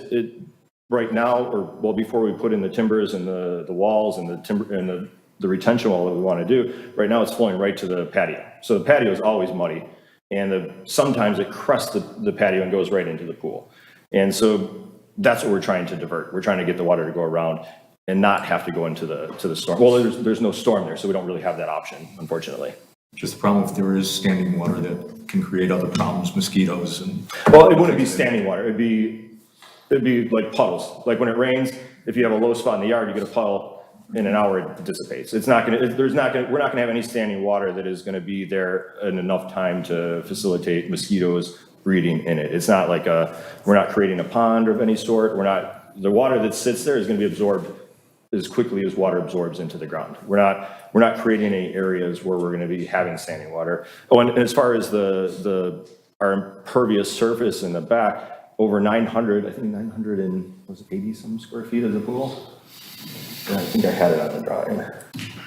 right now, or well, before we put in the timbers and the walls and the timber and the retention wall that we want to do, right now it's flowing right to the patio. So the patio is always muddy, and sometimes it crusts the patio and goes right into the pool. And so that's what we're trying to divert. We're trying to get the water to go around and not have to go into the storm. Well, there's no storm there, so we don't really have that option, unfortunately. Just the problem if there is standing water that can create other problems, mosquitoes and. Well, it wouldn't be standing water. It'd be like puddles. Like when it rains, if you have a low spot in the yard, you get a puddle, in an hour it dissipates. We're not gonna have any standing water that is gonna be there in enough time to facilitate mosquitoes breeding in it. It's not like we're not creating a pond of any sort. The water that sits there is gonna be absorbed as quickly as water absorbs into the ground. We're not creating any areas where we're gonna be having standing water. Oh, and as far as our impervious surface in the back, over 900, I think 980 some square feet of the pool. Yeah, I think I had it on the drawing.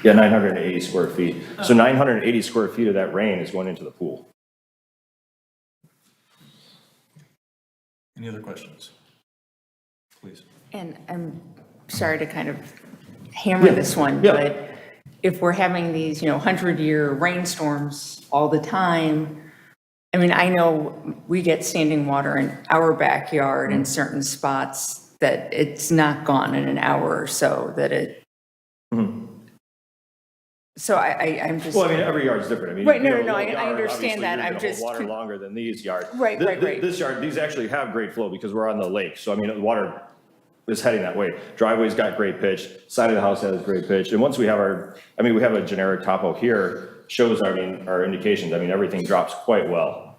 Yeah, 980 square feet. So 980 square feet of that rain is going into the pool. Any other questions? Please. And I'm sorry to kind of hammer this one, but if we're having these, 100-year rainstorms all the time, I mean, I know we get standing water in our backyard in certain spots that it's not gone in an hour or so, that it. So I'm just. Well, I mean, every yard's different. I mean, Right, you know, no, I yard, understand that. obviously, I'm you're gonna just. hold water longer than these yards. Right. This yard, these actually have great flow because we're on the lake. So I mean, the water is heading that way. Driveway's got great pitch. Side of the house has great pitch. And once we have we have a generic topo here, shows our indications. I mean, everything drops quite well.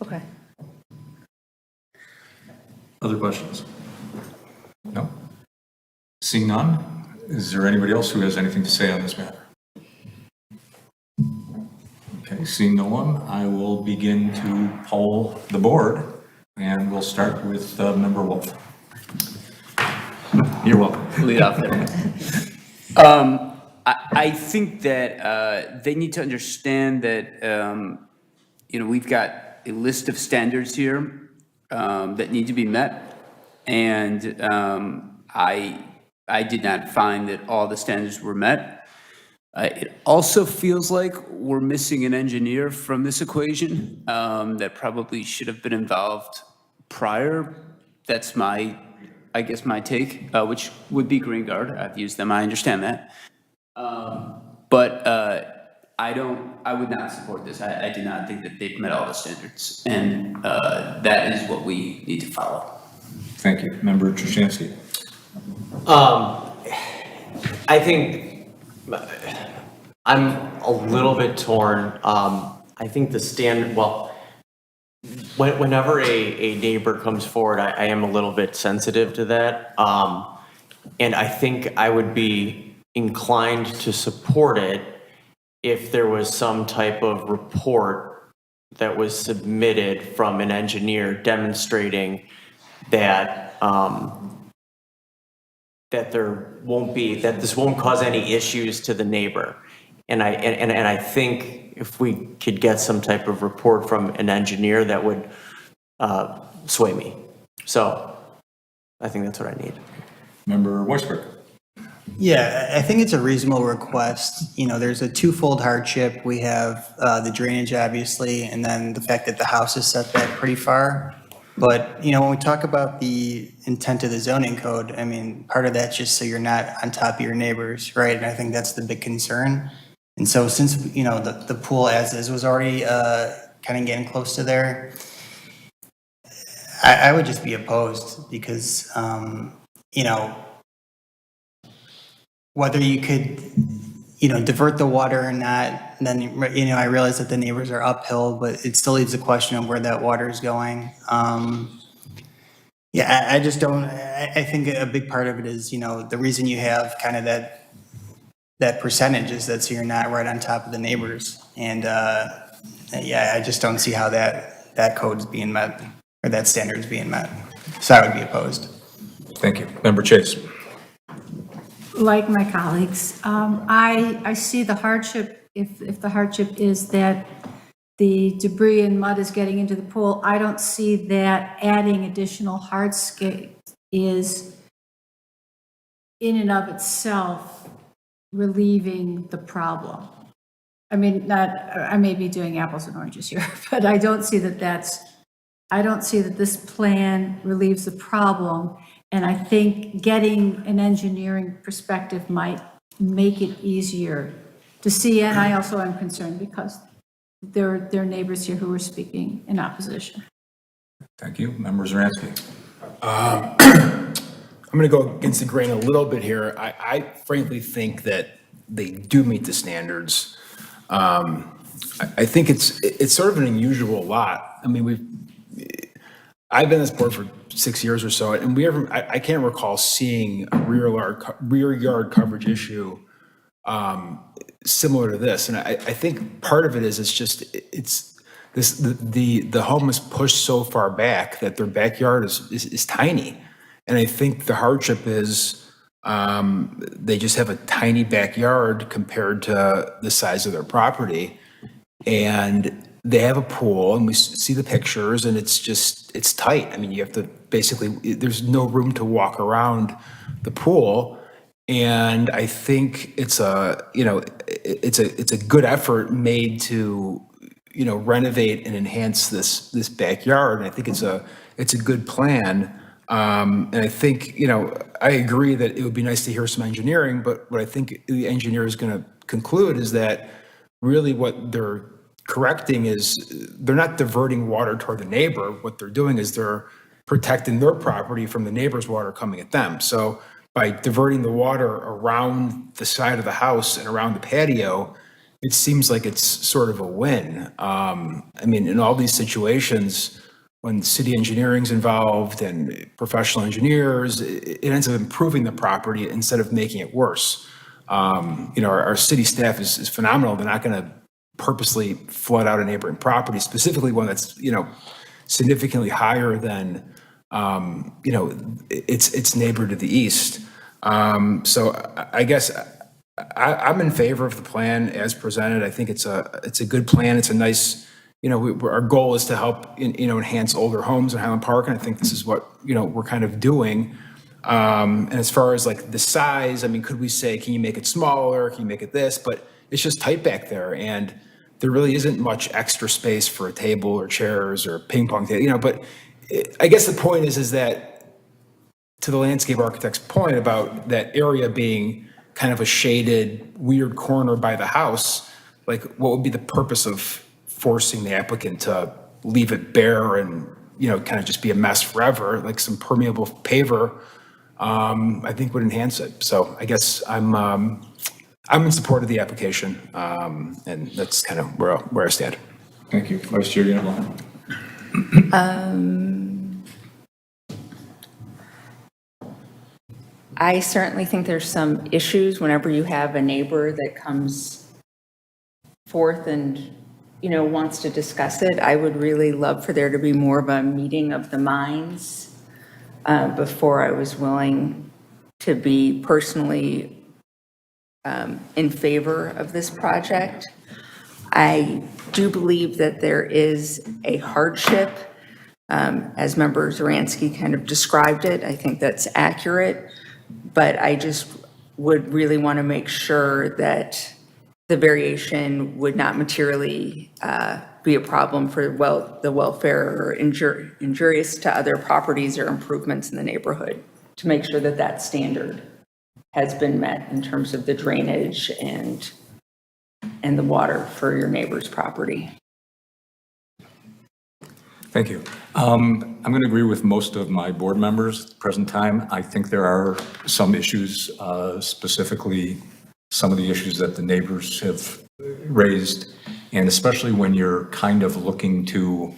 Okay. Other questions? No? Seeing none, is there anybody else who has anything to say on this matter? Okay, seeing no one, I will begin to poll the board, and we'll start with Member Wolf. You're welcome. Lead off there. I think that they need to understand that, we've got a list of standards here that need to be met. And I did not find that all the standards were met. It also feels like we're missing an engineer from this equation that probably should have been involved prior. That's my take, which would be Green Guard. I've used them, I understand that. But I would not support this. I do not think that they've met all the standards. And that is what we need to follow. Thank you. Member Trushansky. I think I'm a little bit torn. I think the standard, whenever a neighbor comes forward, I am a little bit sensitive to that. And I think I would be inclined to support it if there was some type of report that was submitted from an engineer demonstrating that that this won't cause any issues to the neighbor. And I think if we could get some type of report from an engineer, that would sway me. So I think that's what I need. Member Weisberg. Yeah, I think it's a reasonable request. There's a twofold hardship. We have the drainage, obviously, and then the fact that the house is set back pretty far. But, when we talk about the intent of the zoning code, I mean, part of that's just so you're not on top of your neighbors, right? And I think that's the big concern. And so since, the pool as is was already kind of getting close to there, I would just be opposed because, whether you could, divert the water or not, then, I realize that the neighbors are uphill, but it still leaves the question of where that water is going. I just don't, I think a big part of it is, the reason you have kind of that percentage is that so you're not right on top of the neighbors. And, I just don't see how that code is being met or that standard is being met. So I would be opposed. Thank you. Member Chase. Like my colleagues, I see the hardship if the hardship is that the debris and mud is getting into the pool, I don't see that adding additional hardscape is in and of itself relieving the problem. I mean, I may be doing apples and oranges here, but I don't see that this plan relieves the problem. And I think getting an engineering perspective might make it easier to see. And I also am concerned because there are neighbors here who are speaking in opposition. Thank you. Member Zaransky. I'm going to go against the grain a little bit here. I frankly think that they do meet the standards. I think it's sort of an unusual lot. I mean, I've been on this board for 6 years or so, and I can't recall seeing a rear yard coverage issue similar to this. And I think part of it is the home is pushed so far back that their backyard is tiny. And I think the hardship is they just have a tiny backyard compared to the size of their property. And they have a pool, and we see the pictures, and it's tight. I mean, you have to there's no room to walk around the pool. And I think it's a good effort made to, renovate and enhance this backyard. And I think it's a good plan. And I think, I agree that it would be nice to hear some engineering, but what I think the engineer is going to conclude is that really what they're correcting is they're not diverting water toward the neighbor. What they're doing is they're protecting their property from the neighbor's water coming at them. So by diverting the water around the side of the house and around the patio, it seems like it's sort of a win. I mean, in all these situations, when city engineering's involved and professional engineers, it ends up improving the property instead of making it worse. Our city staff is phenomenal. They're not going to purposely flood out a neighboring property, specifically one that's, significantly higher than, its neighbor to the east. So I guess I'm in favor of the plan as presented. I think it's a good plan. It's a nice, our goal is to help, enhance older homes in Highland Park. And I think this is what, we're kind of doing. And as far as like the size, I mean, could we say, can you make it smaller? Can you make it this? But it's just tight back there. And there really isn't much extra space for a table or chairs or ping pong table, but I guess the point is that to the landscape architect's point about that area being kind of a shaded, weird corner by the house, like what would be the purpose of forcing the applicant to leave it bare and, kind of just be a mess forever? Like some permeable paver, I think would enhance it. So I guess I'm in support of the application, and that's kind of where I stand. Thank you. Vice Chair Yanavon. I certainly think there's some issues whenever you have a neighbor that comes forth and, wants to discuss it. I would really love for there to be more of a meeting of the minds before I was willing to be personally in favor of this project. I do believe that there is a hardship, as Member Zaransky kind of described it. I think that's accurate, but I just would really want to make sure that the variation would not materially be a problem for the welfare or injurious to other properties or improvements in the neighborhood, to make sure that that standard has been met in terms of the drainage and the water for your neighbor's property. Thank you. I'm going to agree with most of my board members at the present time. I think there are some issues, specifically some of the issues that the neighbors have raised, and especially when you're kind of looking to,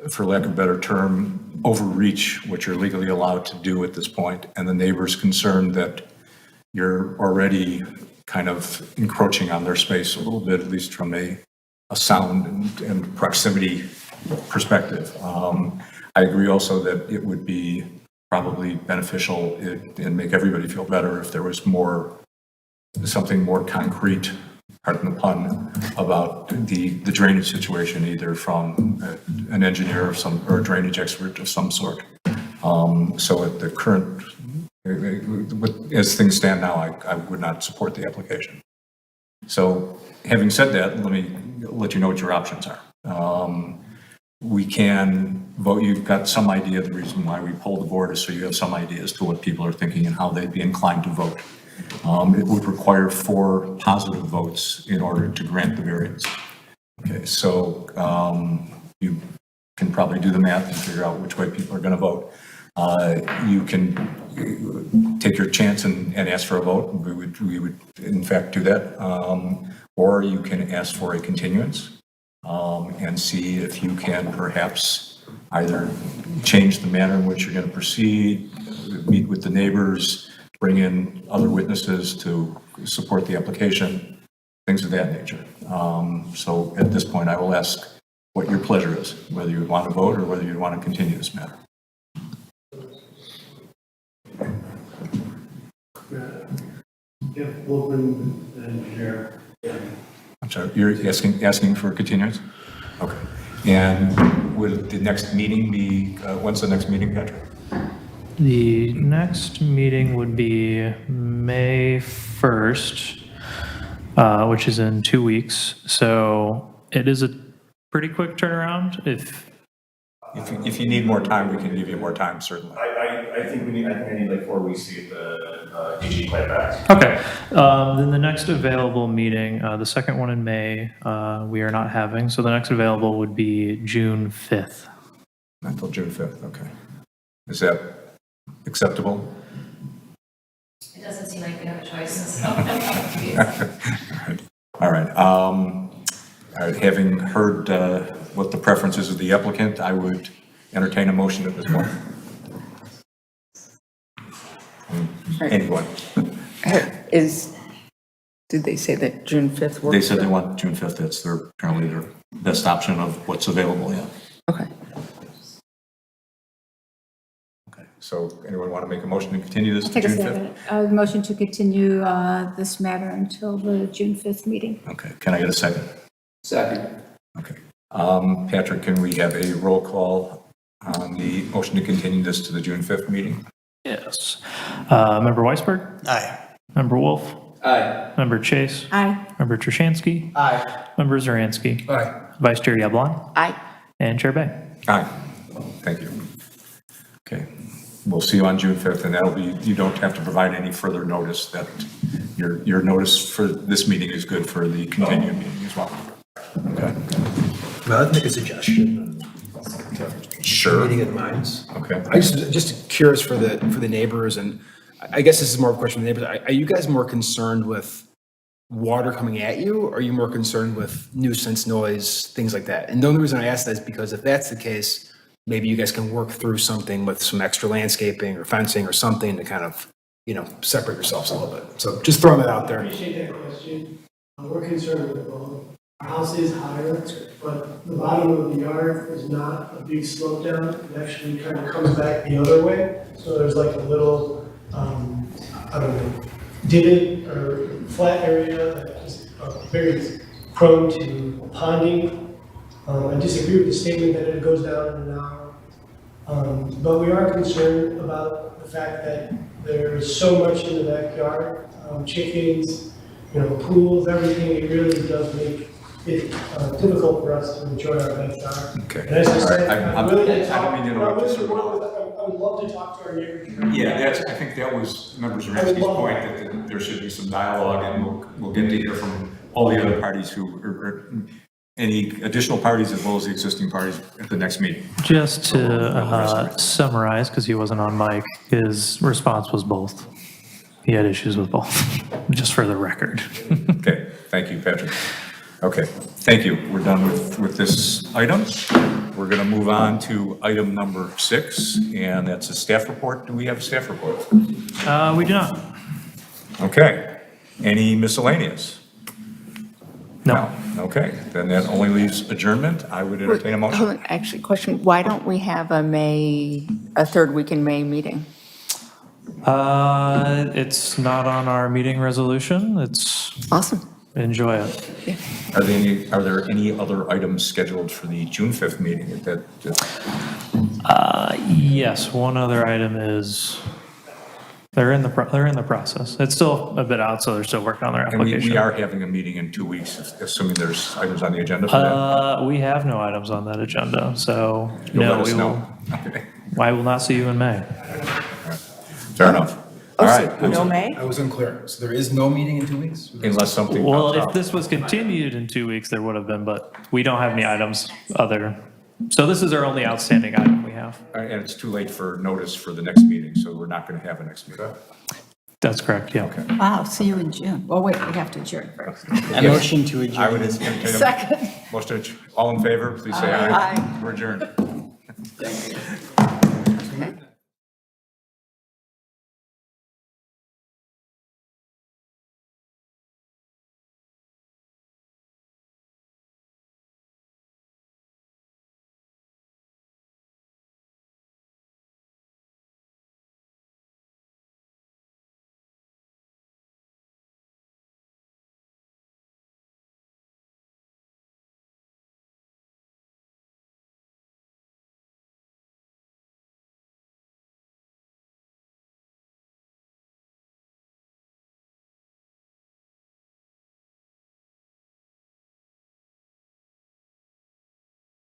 for lack of a better term, overreach what you're legally allowed to do at this point, and the neighbor's concerned that you're already kind of encroaching on their space a little bit, at least from a sound and proximity perspective. I agree also that it would be probably beneficial and make everybody feel better if there was something more concrete pardon the pun, about the drainage situation, either from an engineer of some, or a drainage expert of some sort. So at the current, as things stand now, I would not support the application. So having said that, let me let you know what your options are. We can vote, you've got some idea, the reason why we polled the board is so you have some idea as to what people are thinking and how they'd be inclined to vote. It would require 4 positive votes in order to grant the variance. Okay, so you can probably do the math and figure out which way people are going to vote. You can take your chance and ask for a vote. We would in fact do that. Or you can ask for a continuance and see if you can perhaps either change the manner in which you're going to proceed, meet with the neighbors, bring in other witnesses to support the application, things of that nature. So at this point, I will ask what your pleasure is, whether you would want to vote or whether you'd want to continue this matter. If Wolfman, the engineer. I'm sorry, you're asking for continuance? Okay. And would the next meeting be, when's the next meeting, Patrick? The next meeting would be May 1st, which is in 2 weeks. So it is a pretty quick turnaround. If you need more time, we can give you more time, certainly. I think I need like 4 weeks to get the DG plan back. Okay. Then the next available meeting, the second one in May, we are not having. So the next available would be June 5th. Until June 5th, okay. Is that acceptable? It doesn't seem like we have a choice. All right. Having heard what the preferences of the applicant, I would entertain a motion at this point. Anyone? Did they say that June 5th works? They said they want June 5th. That's apparently their best option of what's available, yeah. Okay. Okay. So anyone want to make a motion to continue this to Take a June 5th? second. Motion to continue this matter until the June 5th meeting. Okay. Can I get a second? Second. Okay. Patrick, can we have a roll call on the motion to continue this to the June 5th meeting? Yes. Member Weisberg? Aye. Member Wolf? Aye. Member Chase? Aye. Member Trushansky? Aye. Member Zaransky? Aye. Vice Chair Yablon? Aye. And Chair Bay? Aye. Thank you. Okay. We'll see you on June 5th, and that'll be, you don't have to provide any further notice. That your notice for this meeting is good for the continued meeting as well. Okay. Well, I'd make a suggestion. Sure. Meeting of minds. Okay. I just curious for the neighbors, and I guess this is more of a question for the neighbors. Are you guys more concerned with water coming at you, or are you more concerned with nuisance, noise, things like that? And the only reason I ask that is because if that's the case, maybe you guys can work through something with some extra landscaping or fencing or something to kind of, separate yourselves a little bit. So just throwing that out there. Appreciate that question. We're concerned with both. Our house is higher, but the bottom of the yard is not a big slope down. It actually kind of comes back the other way. So there's like a little, divot or flat area that is very prone to ponding. I disagree with the statement that it goes down in an hour. But we are concerned about the fact that there's so much in the backyard, chickens, pools, everything. It really does make it difficult for us to enjoy our backyard. Okay. And as I said, All right. I'm willing to talk. I don't mean to interrupt you, sir. I would love to talk to our neighbors. Yeah, I think that was Member Zaransky's point, that there should be some dialogue, and we'll get to hear from all the other parties or any additional parties as well as the existing parties at the next meeting. Just to summarize, because he wasn't on mic, his response was both. He had issues with both, just for the record. Okay, thank you, Patrick. Okay, thank you. We're done with this item. We're going to move on to item number 6, and that's a staff report. Do we have a staff report? We do not. Okay. Any miscellaneous? No. Okay, then that only leaves adjournment. I would entertain a Hold motion. on, actually, question, why don't we have a third week in May meeting? It's not on our meeting resolution. It's Awesome. enjoy it. Are there any other items scheduled for the June 5th meeting Yes, one other item is, they're in the process. It's still a bit out, so they're still working on their and we application. are having a meeting in 2 weeks, assuming there's items on the agenda for that? We have no items on that agenda, so You'll no, let us we know. will, Okay, I will not see you in May. fair enough. All right, No May? I was unclear. So there is no meeting in 2 weeks? unless something Well, pops if up. this was continued in 2 weeks, there would have been, but we don't have any items other. So this is our only outstanding item we have. And it's too late for notice for the next meeting, so we're not going to have a next meeting. That's correct, yeah. Okay. Wow, see you in June. Well, wait, we have to adjourn first. A motion to I would adjourn. entertain a Second. motion. All in favor, please say aye. Aye. We're adjourned. Thank you.